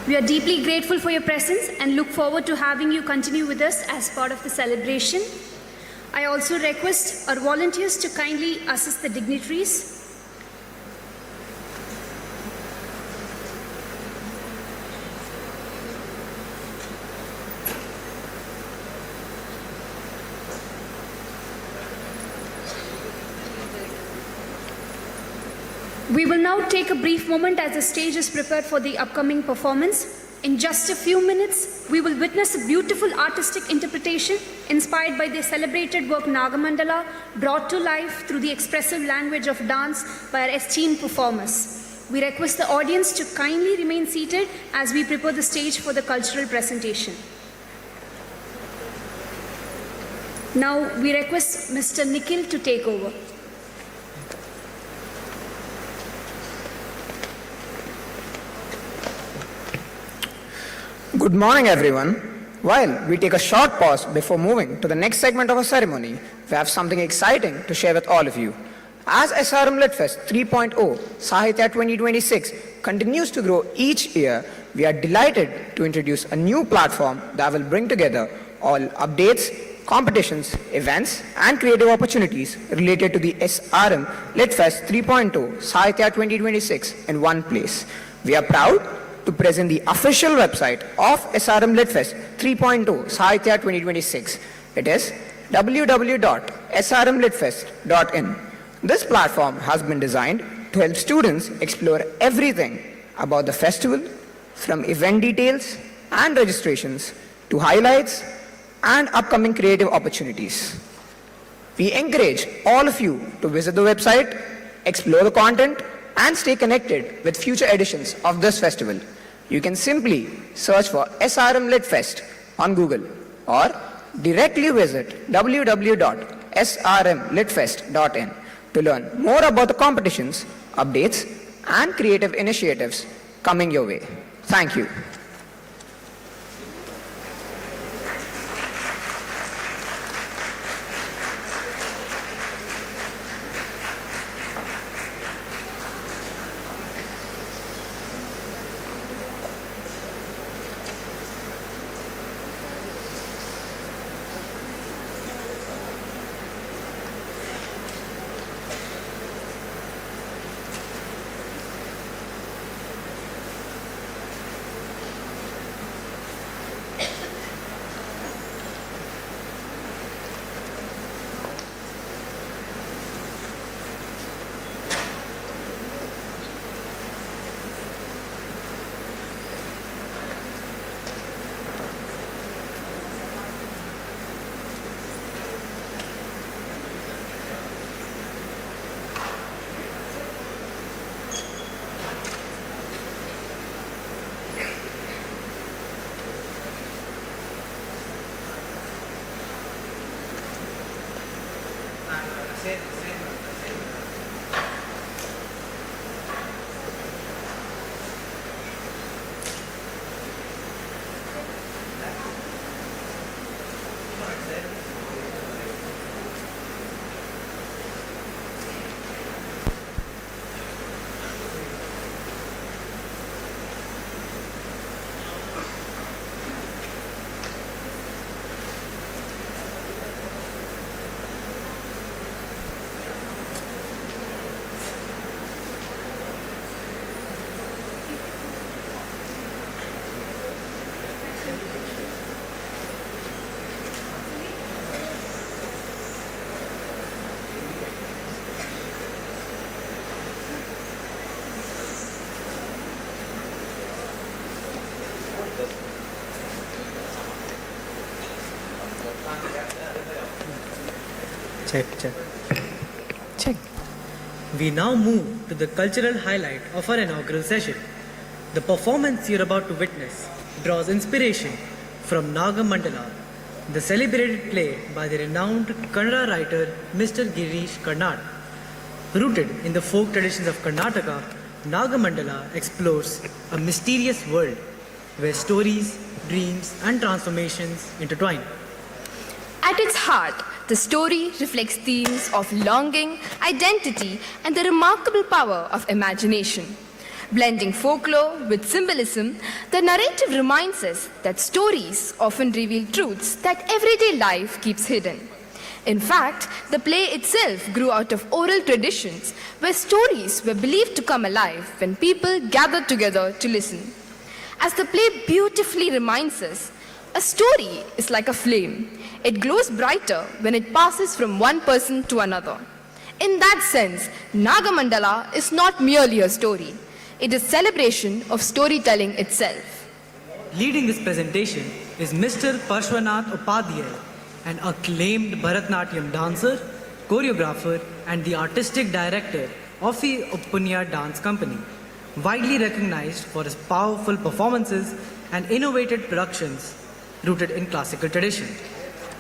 We are deeply grateful for your presence and look forward to having you continue with us as part of the celebration. I also request our volunteers to kindly assist the dignitaries. We will now take a brief moment as the stage is prepared for the upcoming performance. In just a few minutes, we will witness a beautiful artistic interpretation inspired by the celebrated work Nagamandala, brought to life through the expressive language of dance by our esteemed performers. We request the audience to kindly remain seated as we prepare the stage for the cultural presentation. Now, we request Mr. Nikhil to take over. Good morning, everyone. While we take a short pause before moving to the next segment of our ceremony, we have something exciting to share with all of you. As SRM Lit Fest 3.0 Sahitya 2026 continues to grow each year, we are delighted to introduce a new platform that will bring together all updates, competitions, events, and creative opportunities related to the SRM Lit Fest 3.0 Sahitya 2026 in one place. We are proud to present the official website of SRM Lit Fest 3.0 Sahitya 2026. It is www.srmlitfest.in. This platform has been designed to help students explore everything about the festival, from event details and registrations to highlights and upcoming creative opportunities. We encourage all of you to visit the website, explore the content, and stay connected with future editions of this festival. You can simply search for SRM Lit Fest on Google or directly visit www.srmlitfest.in to learn more about the competitions, updates, and creative initiatives coming your way. Thank you. Check, check. Check. We now move to the cultural highlight of our inaugural session. The performance you're about to witness draws inspiration from Nagamandala, the celebrated play by the renowned Kannada writer Mr. Girish Karnad. Rooted in the folk traditions of Karnataka, Nagamandala explores a mysterious world where stories, dreams, and transformations intertwine. At its heart, the story reflects themes of longing, identity, and the remarkable power of imagination. Blending folklore with symbolism, the narrative reminds us that stories often reveal truths that everyday life keeps hidden. In fact, the play itself grew out of oral traditions where stories were believed to come alive when people gathered together to listen. As the play beautifully reminds us, a story is like a flame. It glows brighter when it passes from one person to another. In that sense, Nagamandala is not merely a story. It is celebration of storytelling itself. Leading this presentation is Mr. Parshwanath Upadhyay, an acclaimed Bharatnatyam dancer, choreographer, and the artistic director of the Uppunya Dance Company, widely recognized for his powerful performances and innovative productions rooted in classical tradition.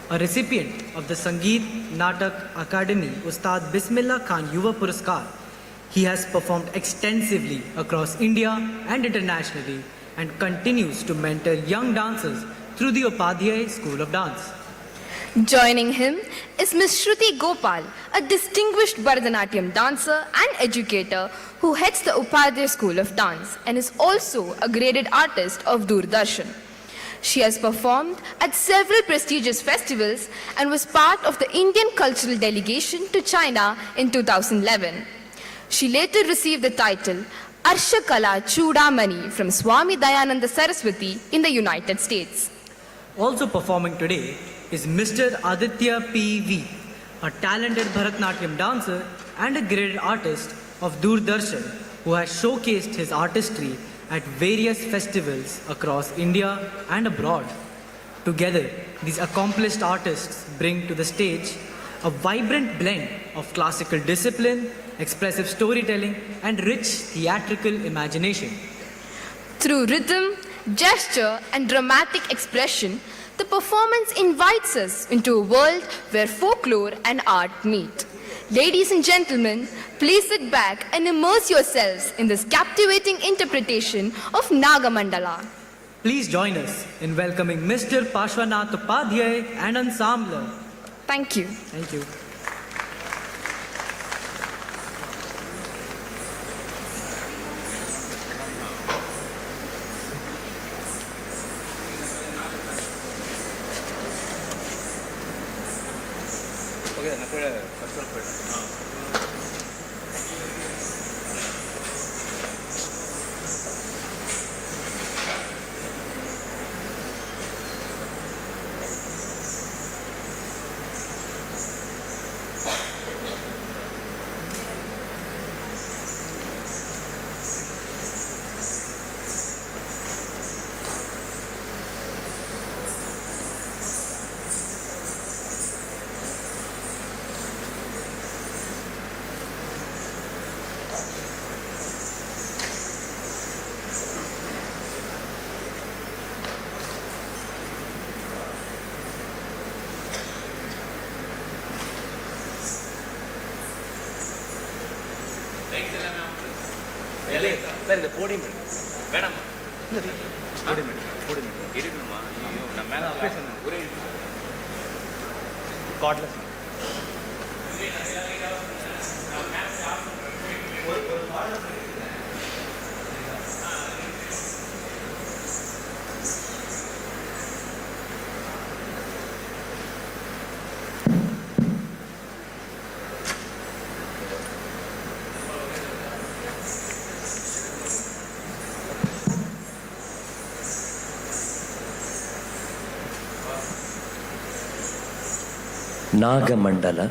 A recipient of the Sangeet Natak Academy Ustad Bismillah Khan Yuva Puraskar, he has performed extensively across India and internationally and continues to mentor young dancers through the Upadhyay School of Dance. Joining him is Ms. Shruti Gopal, a distinguished Bharatanatyam dancer and educator who heads the Upadhyay School of Dance and is also a graded artist of Doordarshan. She has performed at several prestigious festivals and was part of the Indian cultural delegation to China in 2011. She later received the title Arshakala Chudamani from Swami Dayananda Saraswati in the United States. Also performing today is Mr. Aditya P.V., a talented Bharatnatyam dancer and a graded artist of Doordarshan who has showcased his artistry at various festivals across India and abroad. Together, these accomplished artists bring to the stage a vibrant blend of classical discipline, expressive storytelling, and rich theatrical imagination. Through rhythm, gesture, and dramatic expression, the performance invites us into a world where folklore and art meet. Ladies and gentlemen, please sit back and immerse yourselves in this captivating interpretation of Nagamandala. Please join us in welcoming Mr. Parshwanath Upadhyay and ensemble. Thank you. Thank you. Sir இந்த podium வேணாமா podium இருக்கணுமா ஐயோ நான் மேலே ஒரே cordless Nagamandala,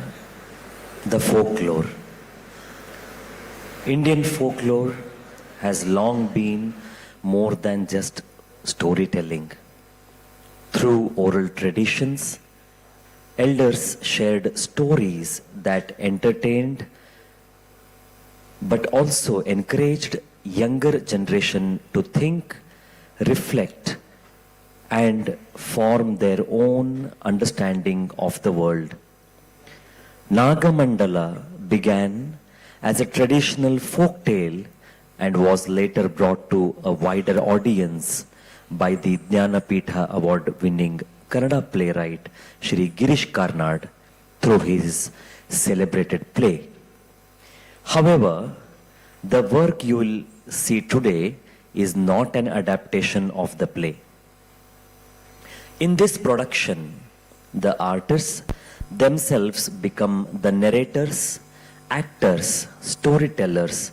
the folklore. Indian folklore has long been more than just storytelling. Through oral traditions, elders shared stories that entertained but also encouraged younger generation to think, reflect, and form their own understanding of the world. Nagamandala began as a traditional folk tale and was later brought to a wider audience by the Jnanapitha award-winning Kannada playwright Shri Girish Karnad through his celebrated play. However, the work you will see today is not an adaptation of the play. In this production, the artists themselves become the narrators, actors, storytellers,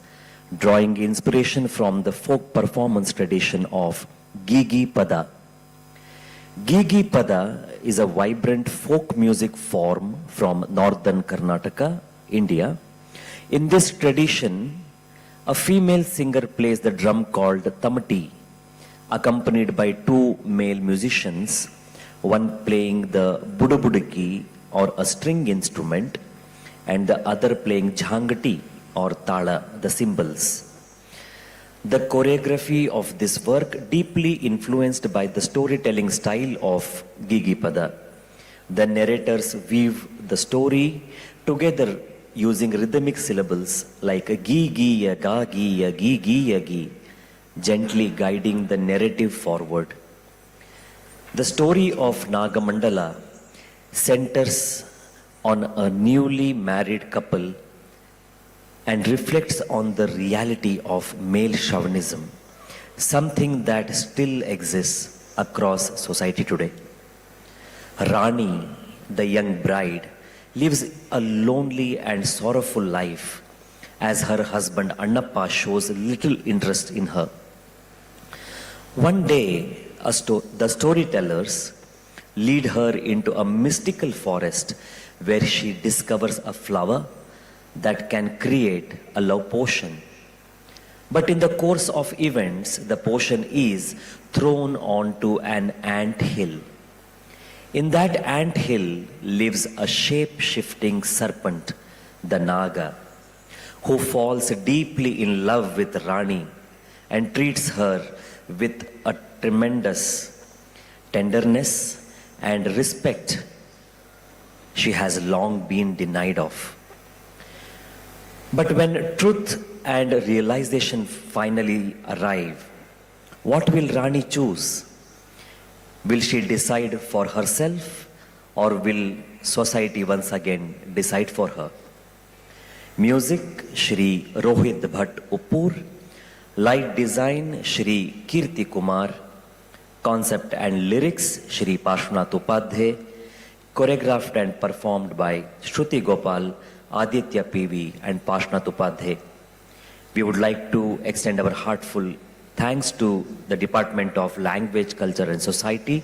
drawing inspiration from the folk performance tradition of Gigi Pada. Gigi Pada is a vibrant folk music form from northern Karnataka, India. In this tradition, a female singer plays the drum called Tamati, accompanied by two male musicians, one playing the budubudiki or a string instrument, and the other playing jhangati or tala, the cymbals. The choreography of this work deeply influenced by the storytelling style of Gigi Pada. The narrators weave the story together using rhythmic syllables like a gi gi, a ga gi, a gi gi, a gi, gently guiding the narrative forward. The story of Nagamandala centers on a newly married couple and reflects on the reality of male chauvinism, something that still exists across society today. Rani, the young bride, lives a lonely and sorrowful life as her husband Annappa shows little interest in her. One day, the storytellers lead her into a mystical forest where she discovers a flower that can create a love potion. But in the course of events, the potion is thrown onto an ant hill. In that ant hill lives a shape-shifting serpent, the Naga, who falls deeply in love with Rani and treats her with a tremendous tenderness and respect she has long been denied of. But when truth and realization finally arrive, what will Rani choose? Will she decide for herself, or will society once again decide for her? Music, Shri Rohit Bhatt Uppur. Light design, Shri Kirti Kumar. Concept and lyrics, Shri Parshvanath Upadhyay. Choreographed and performed by Shruti Gopal, Aditya PV and Parshvanath Upadhyay. We would like to extend our heartful thanks to the Department of Language, Culture and Society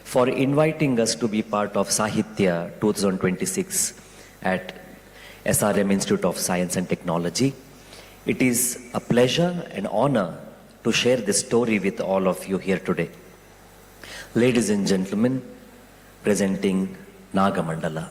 for inviting us to be part of Sahitya 2026 at SRM Institute of Science and Technology. It is a pleasure and honor to share this story with all of you here today. Ladies and gentlemen, presenting Nagamandala.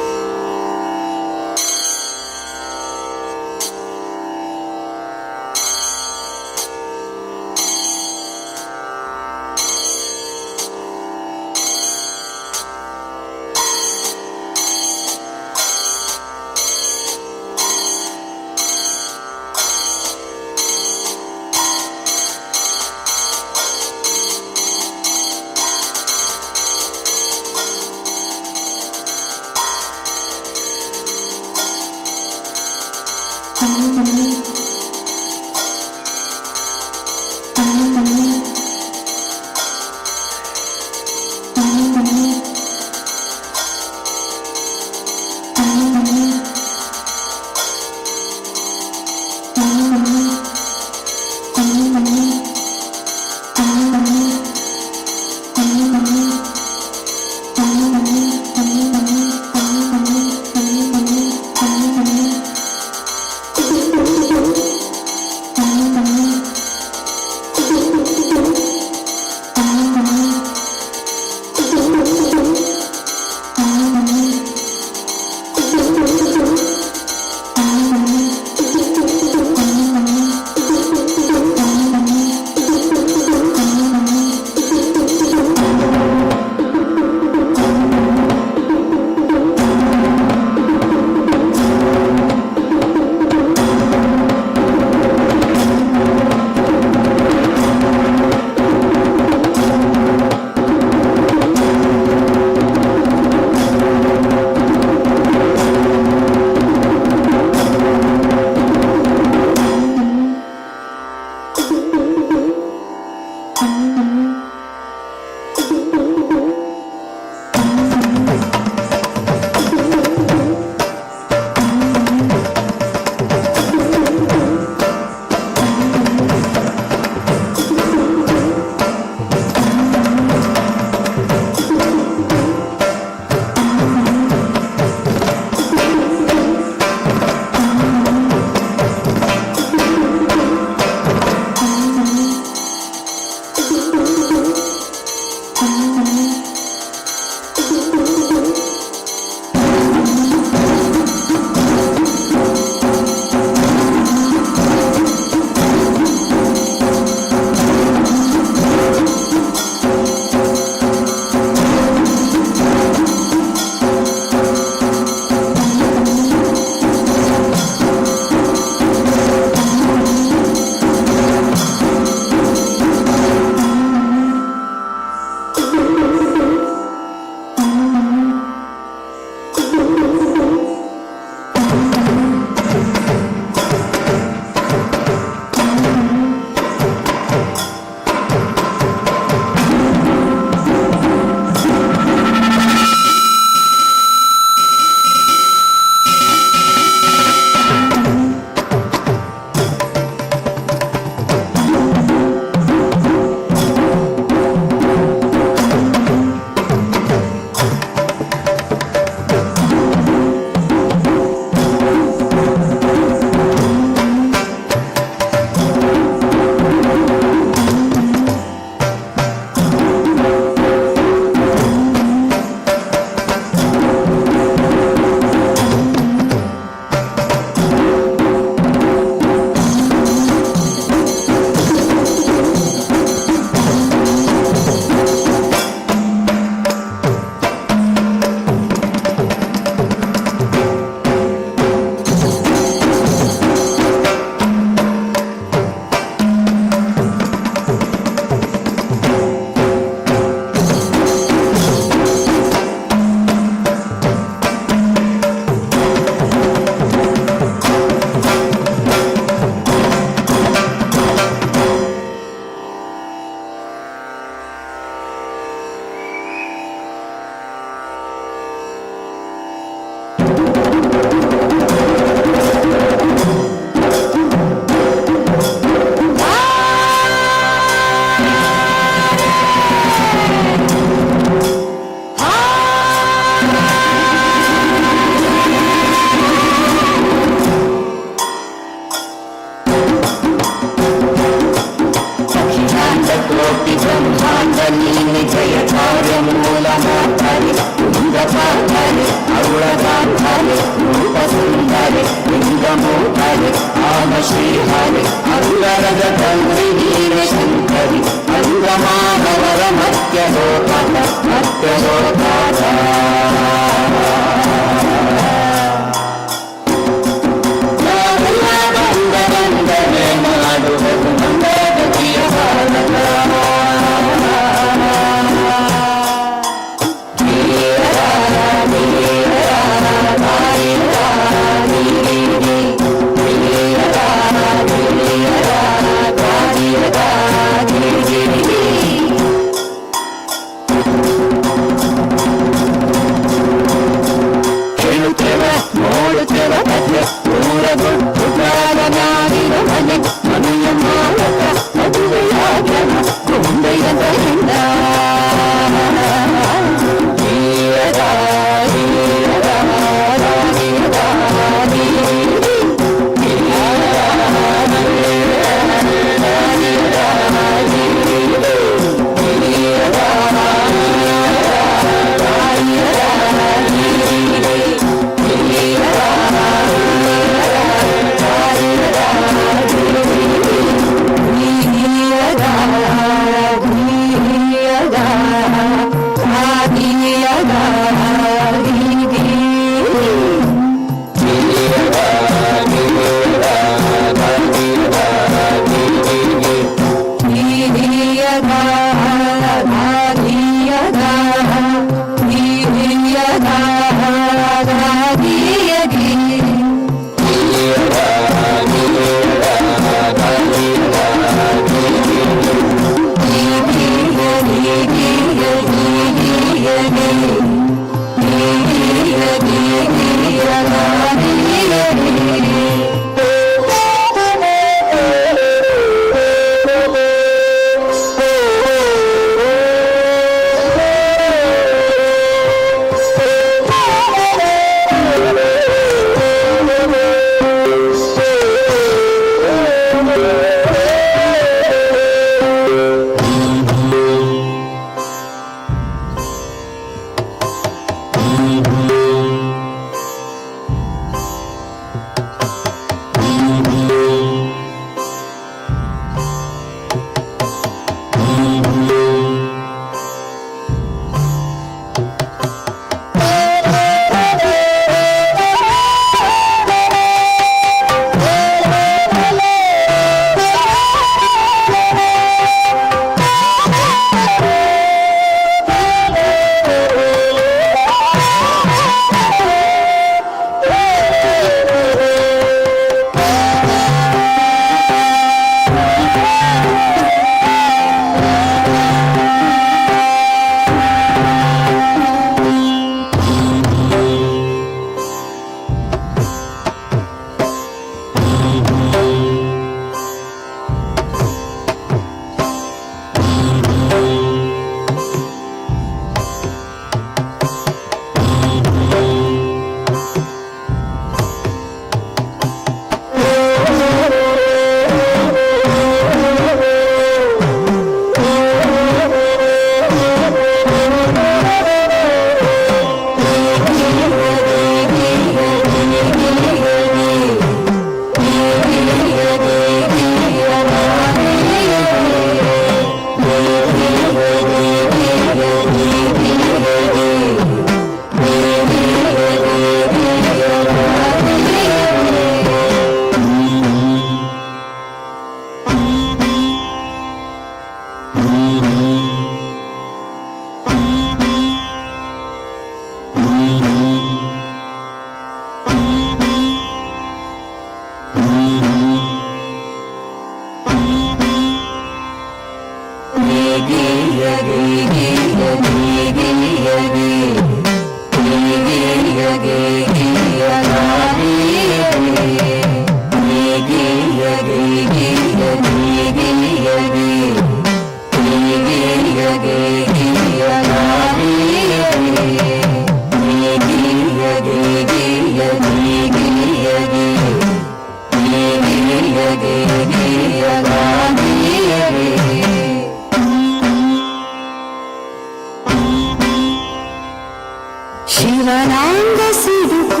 ಶಿವನಾಂಗ ಸಿಡುಕು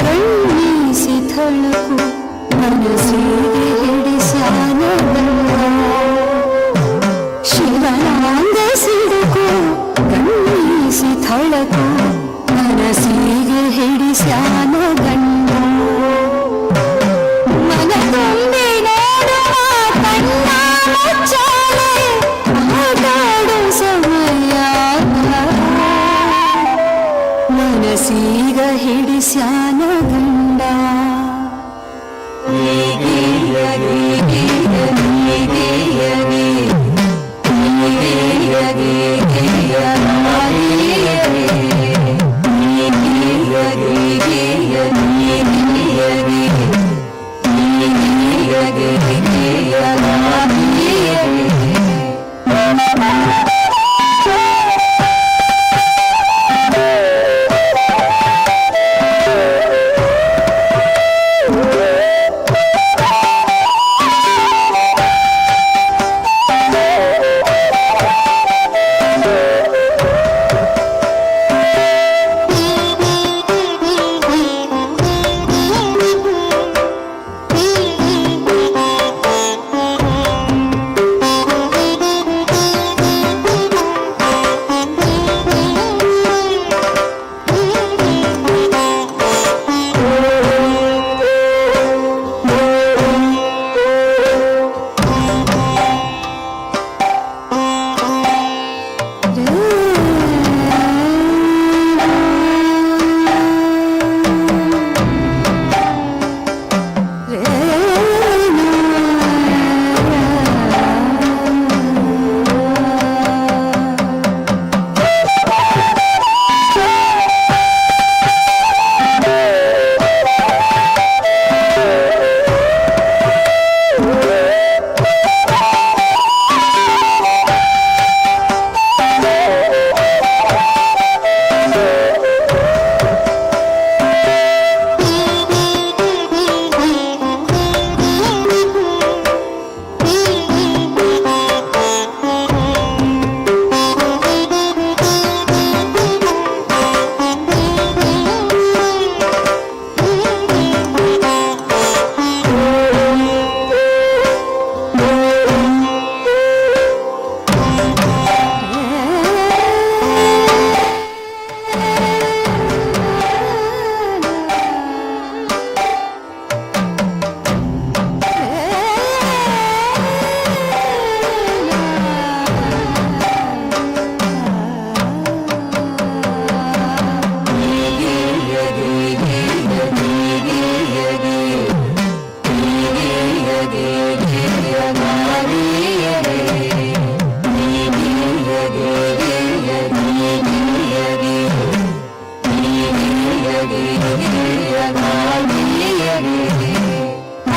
ಗಣ್ಣಿಸಿ ಥಳಕು ಮನಸ್ಸಿಗೆ ಹಿಡಿಸಾನ ಶಿವನಾಂಗ ಸಿಡುಕು ಗಣ್ಣಿಸಿ ಥಳಕು ಮನಸ್ಸಿಗೆ ಹಿಡಿಸಾನ ಗಂಡ ಮನ ತುಂಬಿ ನೋಡುವ ಕಣ್ಣ ಮುಚ್ಚಾಲೆ ಆಟಾಡು ಸಮಯ ಮನಸ್ಸೀಗ ಹಿಡಿಸ್ಯಾನ ಗಂಡ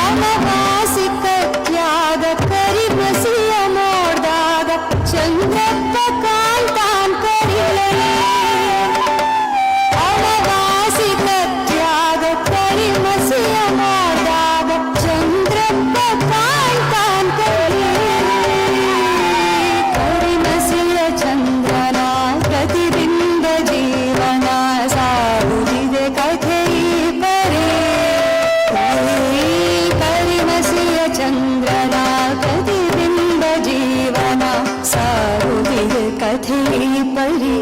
ಅನವಾಸಿ ಕಟ್ಯಾಗ ಕರಿಮಸಿಯ ನೋಡ್ದಾಗ ಚಂದ್ರಪ್ಪ ಕಾಂತಾನ್ ಕರಿಲೇ ಅನವಾಸಿ ಕಟ್ಯಾಗ ಕರಿಮಸಿಯ ನೋಡ್ದಾಗ ಚಂದ್ರಪ್ಪ ಕಾಂತಾನ್ ಕರಿಲೇ ಕರಿಮಸಿಯ ಚಂದ್ರನ ಪ್ರತಿಬಿಂಬ ಜೀವನ ಸಾಗುತ್ತಿದೆ ಕಥೆ ಪರಿ ಕರಿಮಸಿಯ ಚಂದ್ರನ ಪ್ರತಿಬಿಂಬ ಜೀವನ ಸಾಗುತ್ತಿದೆ ಕಥೆ ಪರಿ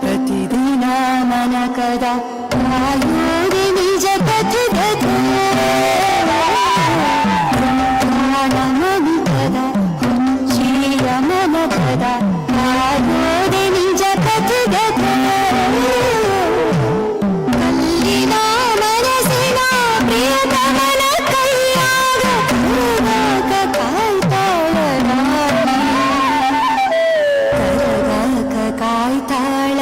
ಪ್ರತಿದಿನ ಮನಕದ ಆಯೋಗಿ ನಿಜ ಕಥೆಗದ ಮನಿಕದ ಹುಂಚಿಯ ಮನಕದ ಆಯೋಗಿ ನಿಜ ಕಥೆಗದ ಕಲ್ಲಿನ ಮನಸ್ಸಿನ ಪ್ರಿಯತಮನ ಕೈಯಾಗ ಕಾಯ್ತಾಳ ಕರಗಾಕ ಕಾಯ್ತಾಳ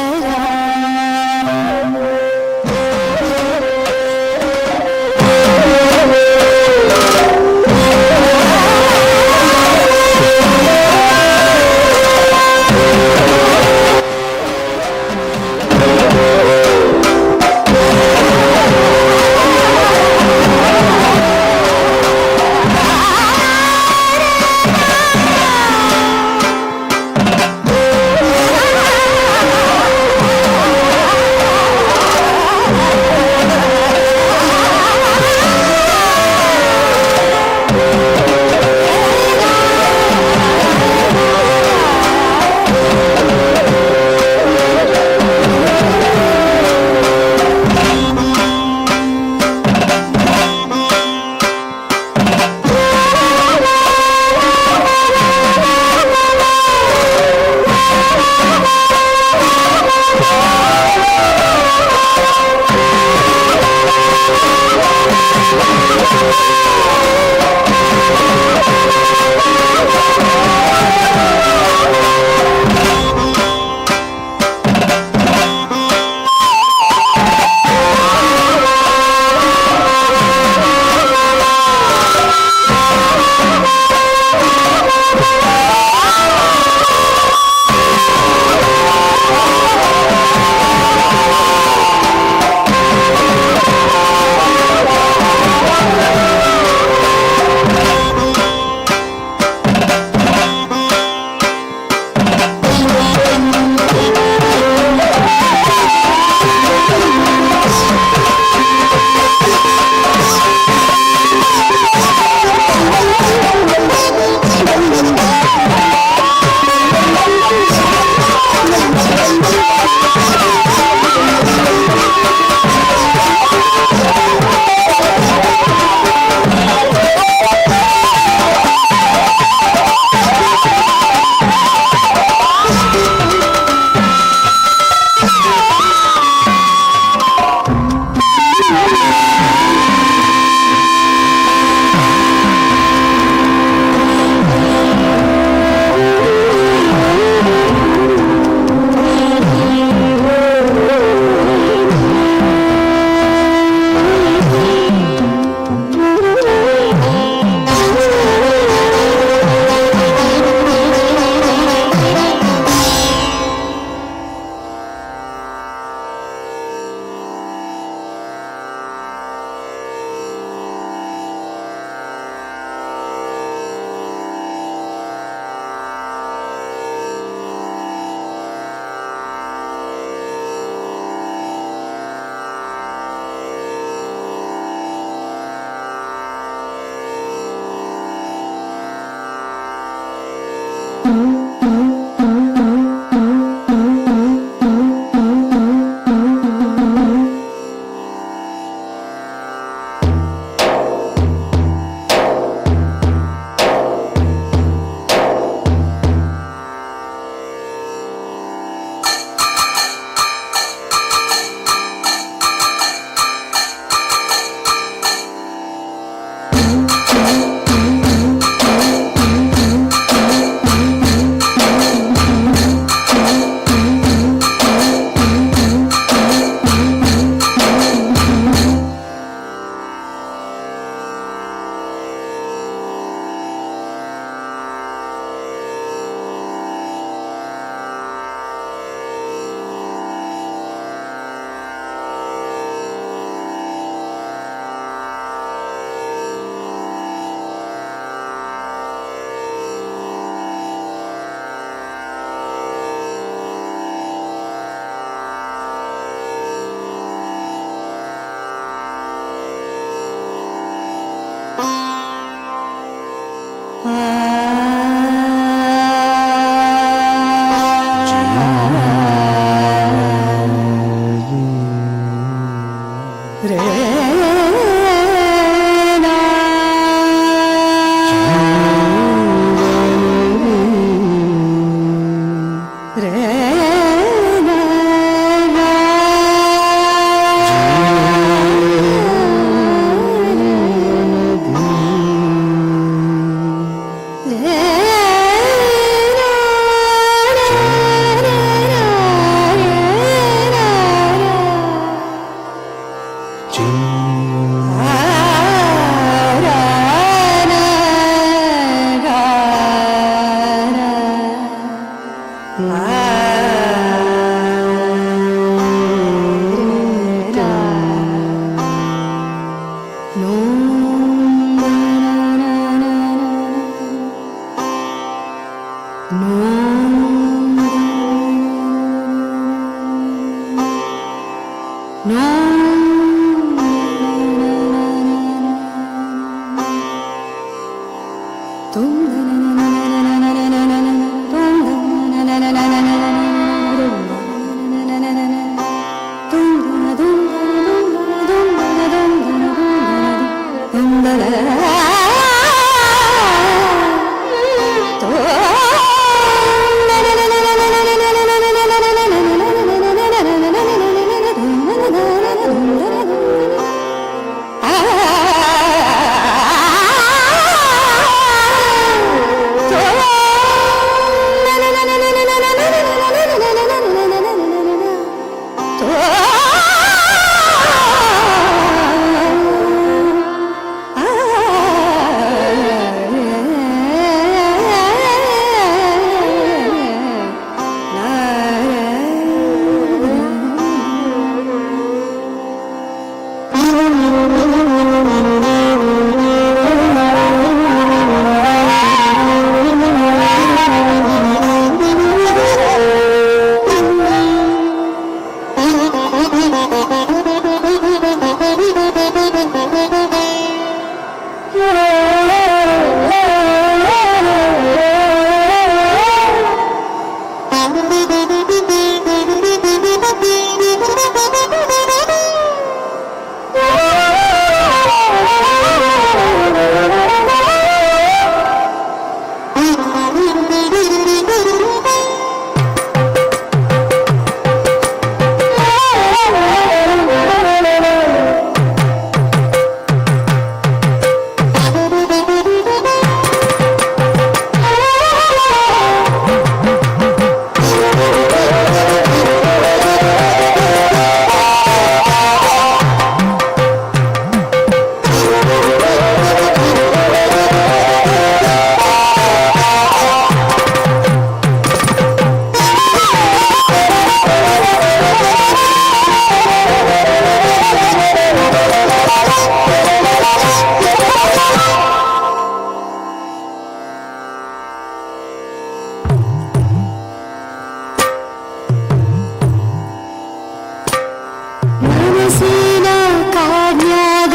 ಮನಸ್ಸಿನ ಕಾಡ್ನ್ಯಾಗ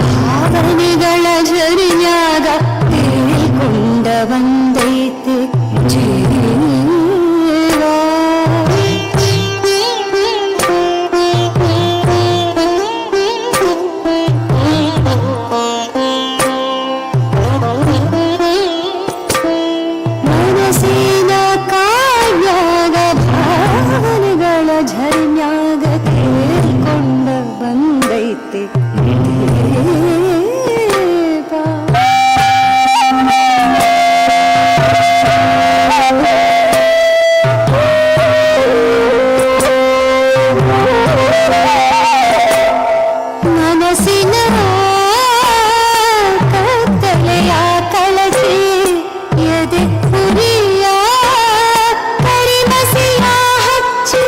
ಭಾವನೆಗಳ ಜರಿನ್ಯಾಗ ತೇಲ್ಕೊಂಡ ಬಂದೈತೆ ಜೀವ. ಮನಸ್ಸಿನ ಕಾಡ್ನ್ಯಾಗ ಭಾವನೆಗಳ ಝರಿನ್ಯಾಗ ತೇಲ್ಕೊಂಡ ಬಂದೈತೆ ಮನಸ್ಸಿನ ಕತ್ತಲೆಯ ಕಳಚಿ ಎದೆ ಕುರಿಯ ಕರಿಮಸಿಯ ಹಚ್ಚಿ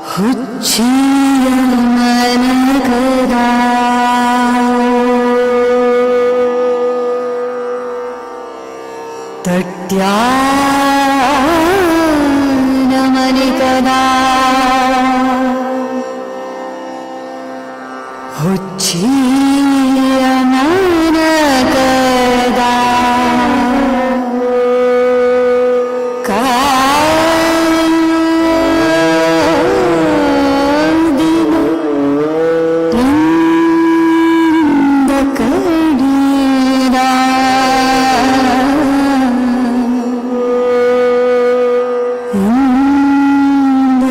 ಹುಚ್ಚಿಯ ಮನಗದ ತಟ್ಯಾನ ಮನಿಕದ ಹುಚ್ಚಿಯ ಮನಗದ ಇಂದ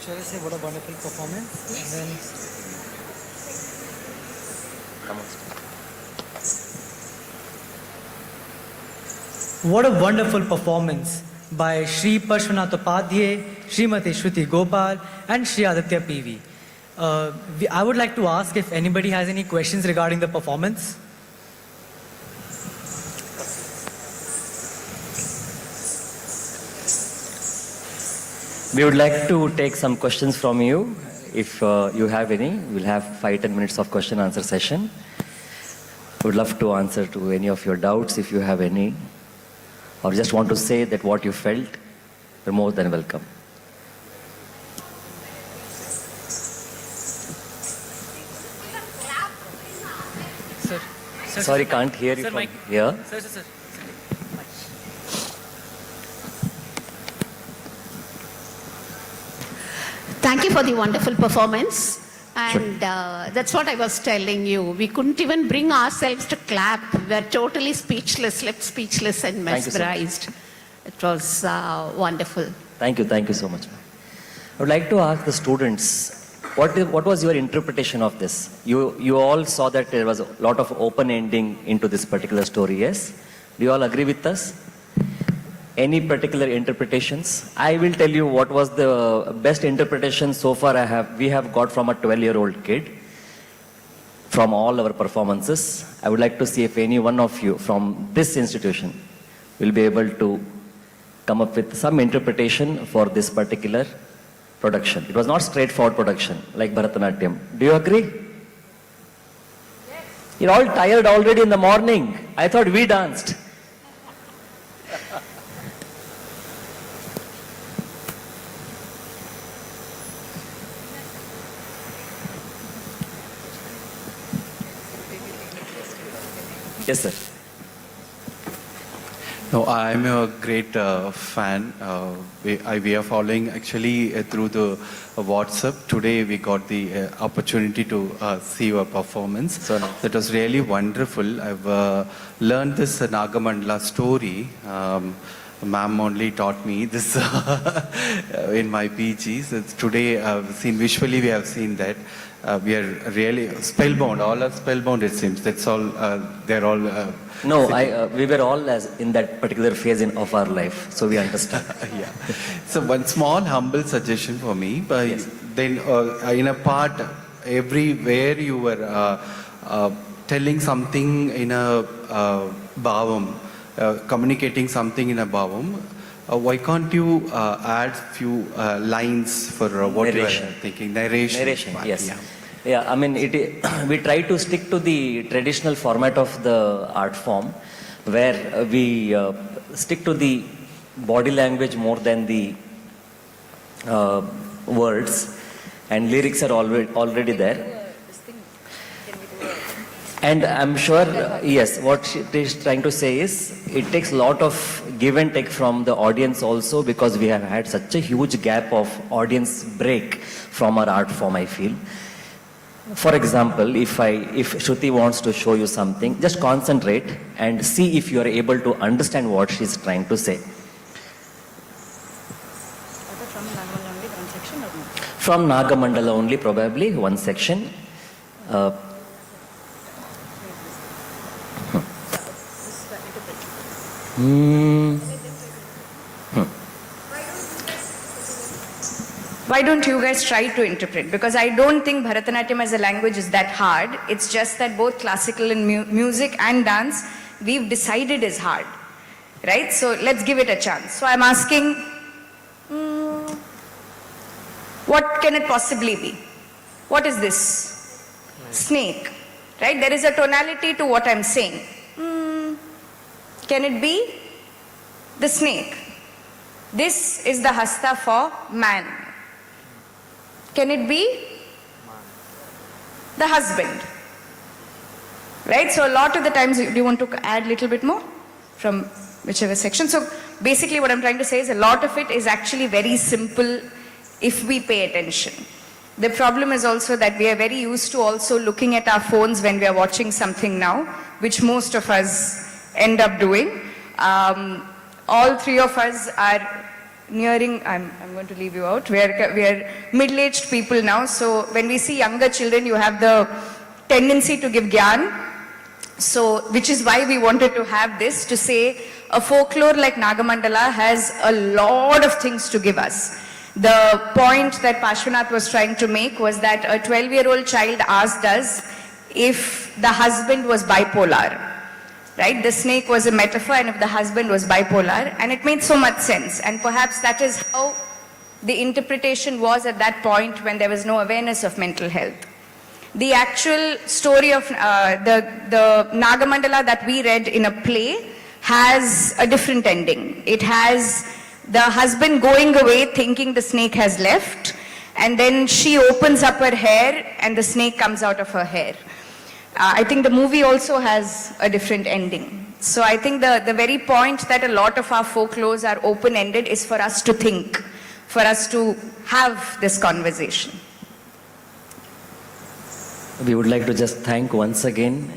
Shall I say what a wonderful performance? And then what a wonderful performance by Shri Parshvanath Upadhyay, Srimati Shruti Gopal, and Shri Aditya PV. I would like to ask if anybody has any questions regarding the performance. We would like to take some questions from you. If you have any, we'll have 5-10 minutes of question answer session. Would love to answer to any of your doubts if you have any, or just want to say that what you felt, you're more than welcome. Sir, Sorry, can't hear you sir, from mic. here. Sir. Thank you for the wonderful performance. And that's what I was telling you. We couldn't even bring ourselves to clap. We were totally speechless, left speechless and mesmerized. It was wonderful. Thank you so much. I would like to ask the students, what was your interpretation of this? You all saw that there was a lot of open ending into this particular story, yes? Do you all agree with us? Any particular interpretations? I will tell you what was the best interpretation so far we have got from a 12-year-old kid from all our performances. I would like to see if any one of you from this institution will be able to come up with some interpretation for this particular production. It was not straightforward production like Bharatanatyam. Do you agree? Yes. You're all tired already in the morning. I thought we danced. Yes, sir. No, I'm a great fan. We are following actually through the WhatsApp. Today we got the opportunity to see your performance. So nice. That was really wonderful. I've learned this Nagamandala story. Ma'am only taught me this in my PGs. Today visually we have seen that. We are really spellbound. All are spellbound, it seems. That's all. They're all. No, we were all in that particular phase of our life, so we understand. Yeah. So one small humble suggestion for me. Yes. Then in a part, everywhere you were telling something in a bhavam, communicating something in a bhavam. Why can't you add few lines for what Narration. you are thinking? Narration. Yes. Yeah, I mean, we try to stick to the traditional format of the art form, where we stick to the body language more than the words, and lyrics are already there. And I'm sure, yes, what she is trying to say is, it takes a lot of give and take from the audience also, because we have had such a huge gap of audience break from our art form, I feel. For example, if Shruti wants to show you something, just concentrate and see if you are able to understand what she is trying to say. From Nagamandala only, probably one section. Why don't you guys try to interpret? Because I don't think Bharatanatyam as a language is that hard. It's just that both classical and music and dance, we've decided is hard. Right? So let's give it a chance. So I'm asking, what can it possibly be? What is this? Snake. Right? There is a tonality to what I'm saying. Can it be the snake? This is the hasta for man. Can it be the husband? Right? So a lot of the times, do you want to add a little bit more from whichever section? So basically what I'm trying to say is a lot of it is actually very simple if we pay attention. The problem is also that we are very used to also looking at our phones when we are watching something now, which most of us end up doing. All three of us are nearing, I'm going to leave you out, we are middle-aged people now, so when we see younger children, you have the tendency to give gyan, so which is why we wanted to have this, to say a folklore like Nagamandala has a lot of things to give us. The point that Parshvanath was trying to make was that a 12-year-old child asked us if the husband was bipolar. Right? The snake was a metaphor, and if the husband was bipolar, and it made so much sense. And perhaps that is how the interpretation was at that point when there was no awareness of mental health. The actual story of the Nagamandala that we read in a play has a different ending. It has the husband going away thinking the snake has left, and then she opens up her hair and the snake comes out of her hair. I think the movie also has a different ending. So I think the very point that a lot of our folklores are open-ended is for us to think, for us to have this conversation. We would like to just thank once again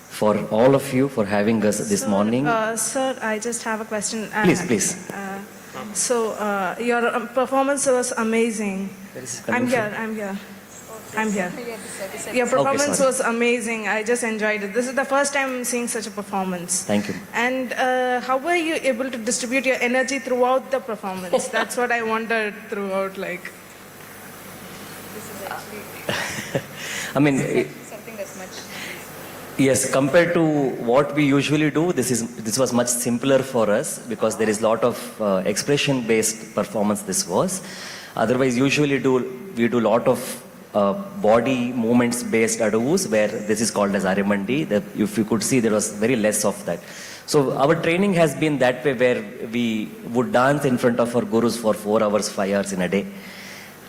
for all of you for having us this morning. Sir, I just have a question. Please. Your performance was amazing. I'm here. Your performance was amazing. I just enjoyed it. This is the first time seeing such a performance. Thank you. And how were you able to distribute your energy throughout the performance? That's what I wondered throughout, like. I mean, Something that's much... yes, compared to what we usually do, this was much simpler for us because there is a lot of expression-based performance this was. Otherwise, usually we do a lot of body movements based adavus where this is called as Arimandi. If you could see, there was very less of that. So our training has been that way where we would dance in front of our gurus for 4 hours, 5 hours in a day.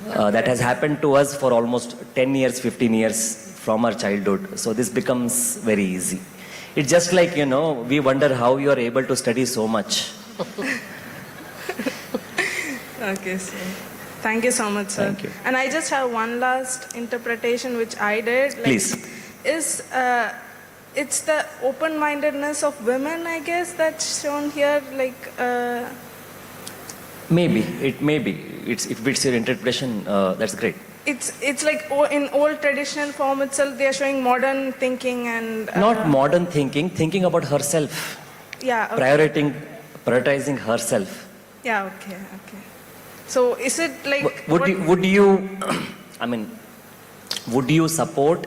That has happened to us for almost 10 years, 15 years from our childhood. So this becomes very easy. It's just like, we wonder how you are able to study so much. Okay, sir. Thank you so much, sir. Thank you. And I just have one last interpretation which I did. Please. It's the open-mindedness of women, I guess, that's shown here. Maybe. If it fits your interpretation, that's great. It's like in old traditional form itself, they are showing modern thinking and... Not modern thinking about herself. Yeah, okay. Prioritizing herself. Yeah, okay. So is it like... Would you would you support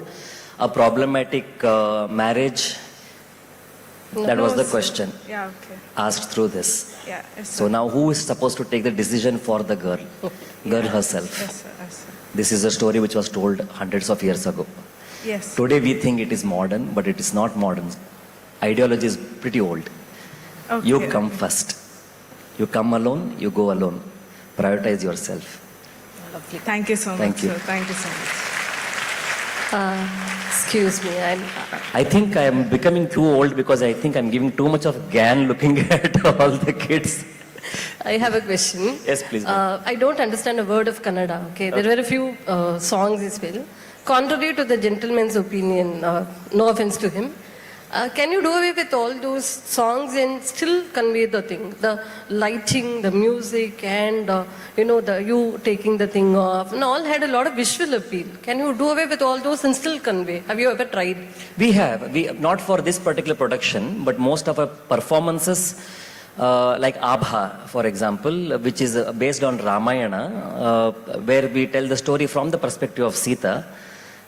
a problematic marriage? No, that was the sir. question asked through this. Yeah, yes, so now who is supposed to take the decision for the girl? Girl herself. Yes, sir. This is a story which was told hundreds of years ago. Yes. Today we think it is modern, but it is not modern. Ideology is pretty old. Okay. You come first. You come alone, you go alone. Prioritize yourself. Lovely. Thank you so much, Thank you. sir. Thank you so much. Excuse me. I think I am becoming too old because I think I'm giving too much of GAN looking at all the kids. I have a question. Yes, please. I don't understand a word of Kannada. Okay, there were a few songs as well. Contrary to the gentleman's opinion, no offense to him, can you do away with all those songs and still convey the thing? The lighting, the music, and you taking the thing off, and all had a lot of visual appeal. Can you do away with all those and still convey? Have you ever tried? We have. Not for this particular production, but most of our performances, like Abha, for example, which is based on Ramayana, where we tell the story from the perspective of Sita.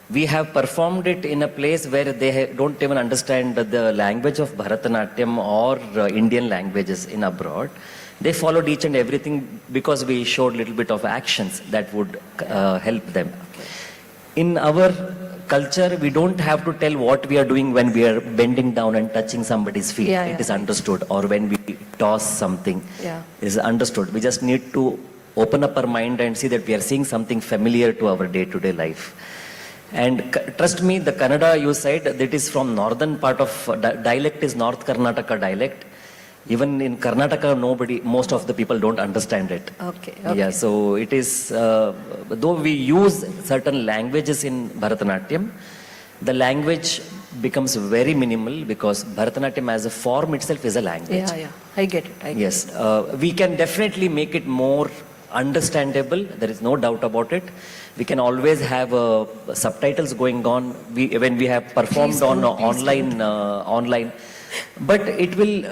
We have performed it in a place where they don't even understand the language of Bharatanatyam or Indian languages in abroad. They followed each and everything because we showed a little bit of actions that would help them. In our culture, we don't have to tell what we are doing when we are bending down and touching somebody's feet. It is understood. Or when we toss something, it is understood. We just need to open up our mind and see that we are seeing something familiar to our day-to-day life. And trust me, the Kannada you said, that is from northern part of, dialect is North Karnataka dialect. Even in Karnataka, most of the people don't understand it. Okay. Yeah, so it is, though we use certain languages in Bharatanatyam, the language becomes very minimal because Bharatanatyam as a form itself is a language. Yeah, I get it. Yes, we can definitely make it more understandable. There is no doubt about it. We can always have subtitles going on when we have performed on online, but it will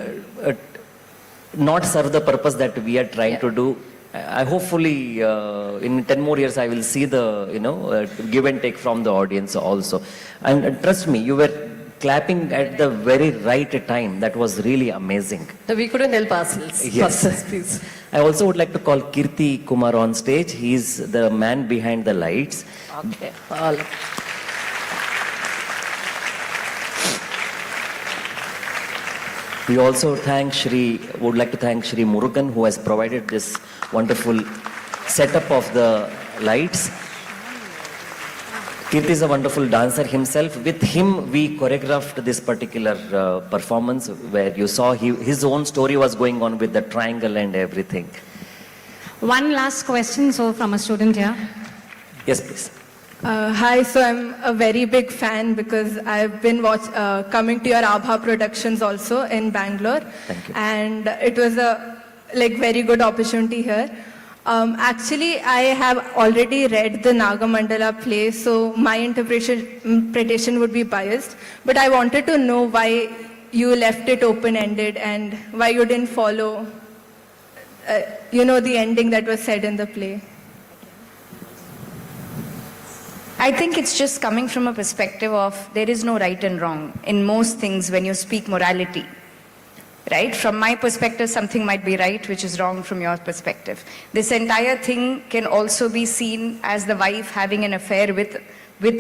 not serve the purpose that we are trying to do. I hopefully in 10 more years I will see the give and take from the audience also. And trust me, you were clapping at the very right time. That was really amazing. We couldn't help ourselves. Yes. Please. I also would like to call Kirti Kumar on stage. He is the man behind the lights. Okay. We also would like to thank Shri Murugan, who has provided this wonderful setup of the lights. Kirti is a wonderful dancer himself. With him, we choreographed this particular performance where you saw his own story was going on with the triangle and everything. One last question, from a student here. Yes, please. Hi, so I'm a very big fan because I've been coming to your Abha productions also in Bangalore. Thank you. And it was a very good opportunity here. Actually, I have already read the Nagamandala play, so my interpretation would be biased. But I wanted to know why you left it open-ended and why you didn't follow, the ending that was said in the play. I think it's just coming from a perspective of there is no right and wrong in most things when you speak morality. Right? From my perspective, something might be right, which is wrong from your perspective. This entire thing can also be seen as the wife having an affair with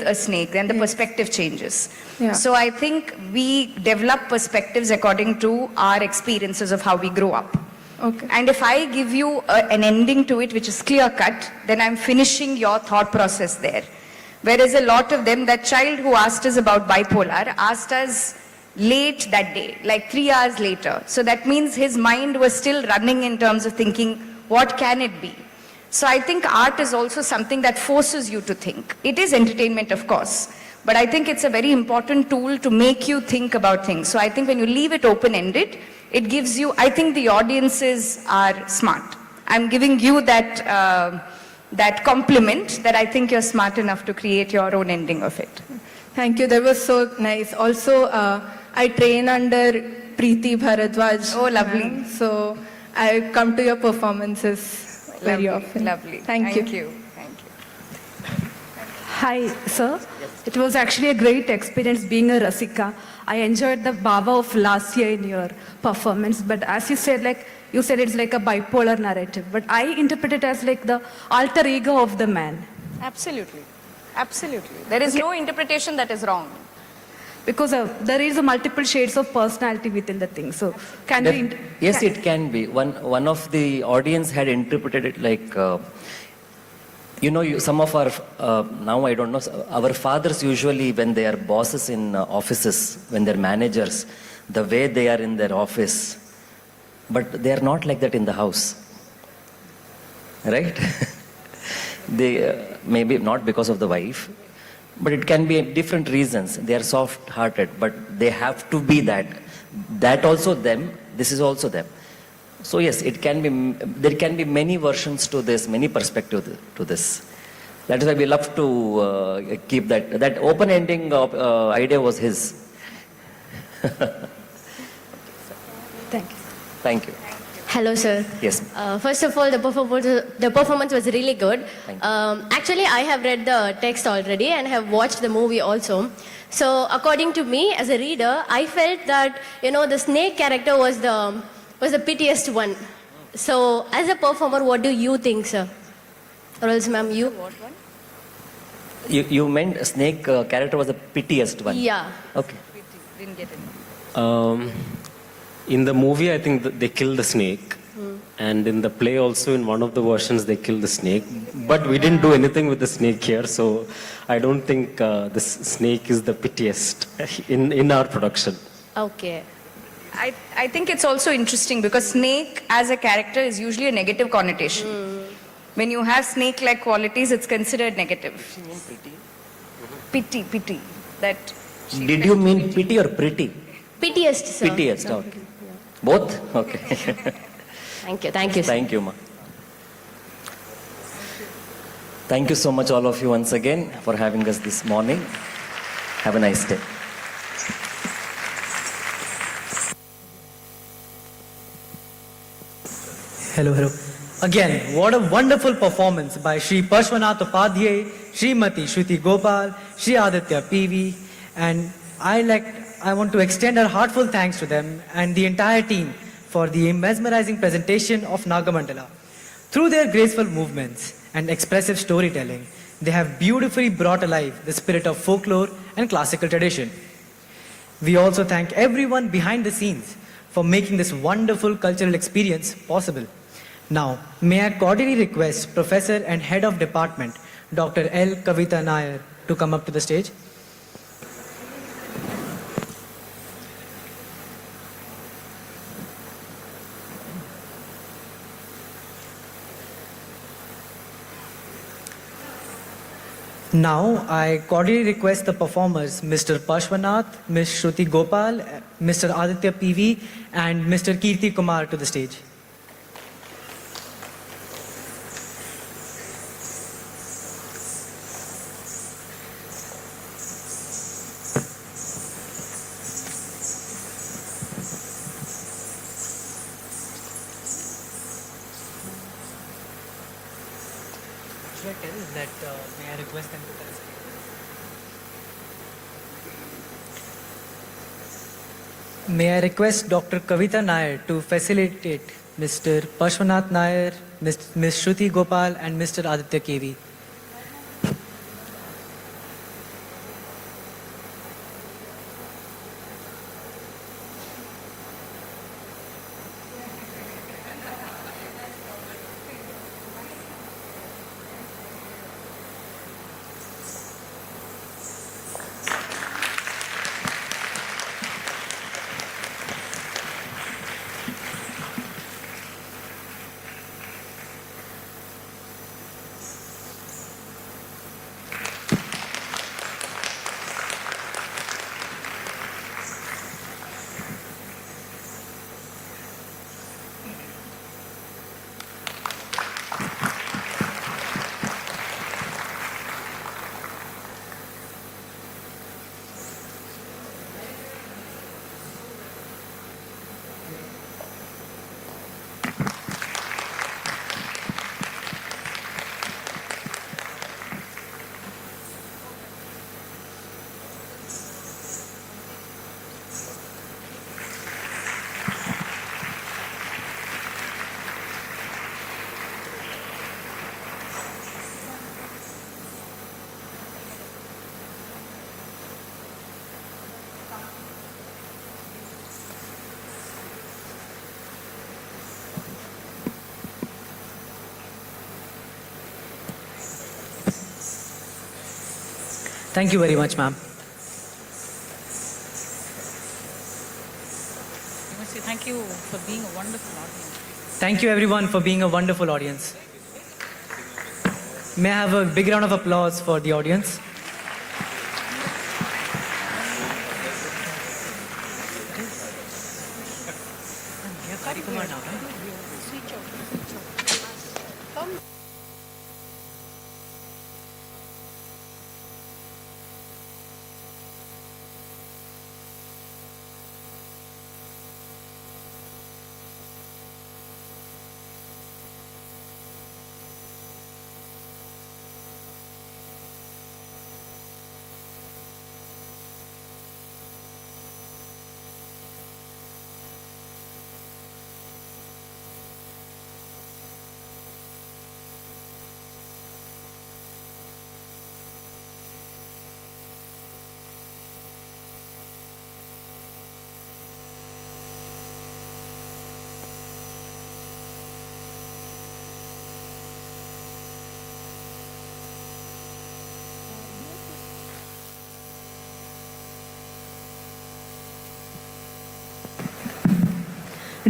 a snake, then the perspective changes. Yeah. So I think we develop perspectives according to our experiences of how we grow up. Okay. And if I give you an ending to it which is clear cut, then I'm finishing your thought process there. Whereas a lot of them, that child who asked us about bipolar, asked us late that day, like 3 hours later. So that means his mind was still running in terms of thinking, what can it be? So I think art is also something that forces you to think. It is entertainment, of course, but I think it's a very important tool to make you think about things. So I think when you leave it open-ended, it gives you, I think the audiences are smart. I'm giving you that compliment that I think you're smart enough to create your own ending of it. Thank you. That was so nice. Also, I train under Preeti Bharadwaj. Oh, lovely. Ma'am. So I come to your performances very often. Lovely. Thank you. Hi, sir. It was actually a great experience being a Rasika. I enjoyed the Baba of last year in your performance, but as you said, it's like a bipolar narrative, but I interpret it as like the alter ego of the man. Absolutely. Absolutely. There is no interpretation that is wrong. Because there is a multiple shades of personality within the thing. So can we... Yes, it can be. One of the audience had interpreted it like, some of our, now I don't know, our fathers usually when they are bosses in offices, when they're managers, the way they are in their office, but they are not like that in the house. Right? They maybe not because of the wife, but it can be different reasons. They are soft-hearted, but they have to be that. That also them, this is also them. So yes, it can be, there can be many versions to this, many perspectives to this. That is why we love to keep that. That open ending idea was his. Thank you. Thank you. Hello, sir. Yes. First of all, the performance was really good. Actually, I have read the text already and have watched the movie also. So, according to me, as a reader, I felt that the snake character was the pitiest one. So, as a performer, what do you think, sir? Or else, ma'am, you? What one? You meant snake character was the pitiest one? Yeah. Okay. Didn't get it. In the movie, I think they kill the snake. And in the play also, in one of the versions, they kill the snake. But we didn't do anything with the snake here, so I don't think this snake is the pitiest in our production. Okay. I think it's also interesting because snake as a character is usually a negative connotation. When you have snake-like qualities, it's considered negative. Pity. That. Did you mean pity or pretty? Pitiest, sir. Pitiest, okay. Both? Okay. Thank you. Thank you, sir. Thank you, ma. Thank you so much, all of you, once again, for having us this morning. Have a nice day. Hello. Again, what a wonderful performance by Shri Parshvanath Upadhyay, Srimati Shruti Gopal, Shri Aditya PV, and I want to extend our heartfelt thanks to them and the entire team for the mesmerizing presentation of Nagamandala. Through their graceful movements and expressive storytelling, they have beautifully brought alive the spirit of folklore and classical tradition. We also thank everyone behind the scenes for making this wonderful cultural experience possible. Now, may I cordially request Professor and Head of Department, Dr. L. Kavita Nair, to come up to the stage. Now, I cordially request the performers, Mr. Parshvanath, Ms. Shruti Gopal, Mr. Aditya PV, and Mr. Kirti Kumar to the stage. Should I tell that, may I request them to tell us? May I request Dr. Kavita Nair to facilitate Mr. Parshvanath Nair, Ms. Shruti Gopal, and Mr. Aditya KV. Thank you very much, ma'am. Thank you for being a wonderful audience. Thank you everyone for being a wonderful audience. May I have a big round of applause for the audience?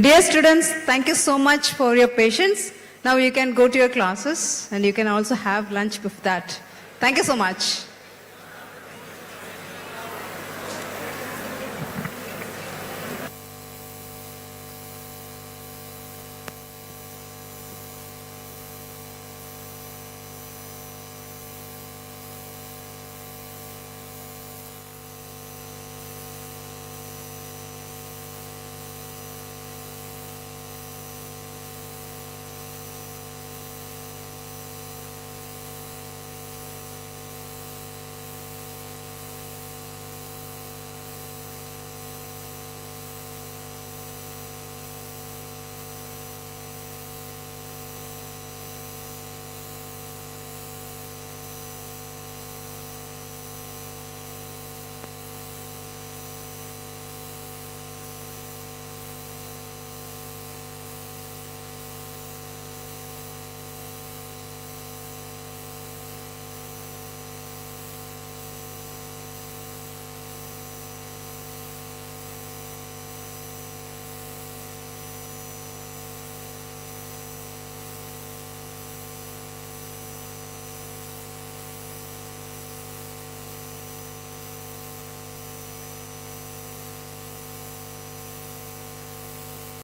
Dear students, thank you so much for your patience. Now you can go to your classes and you can also have lunch with that. Thank you so much.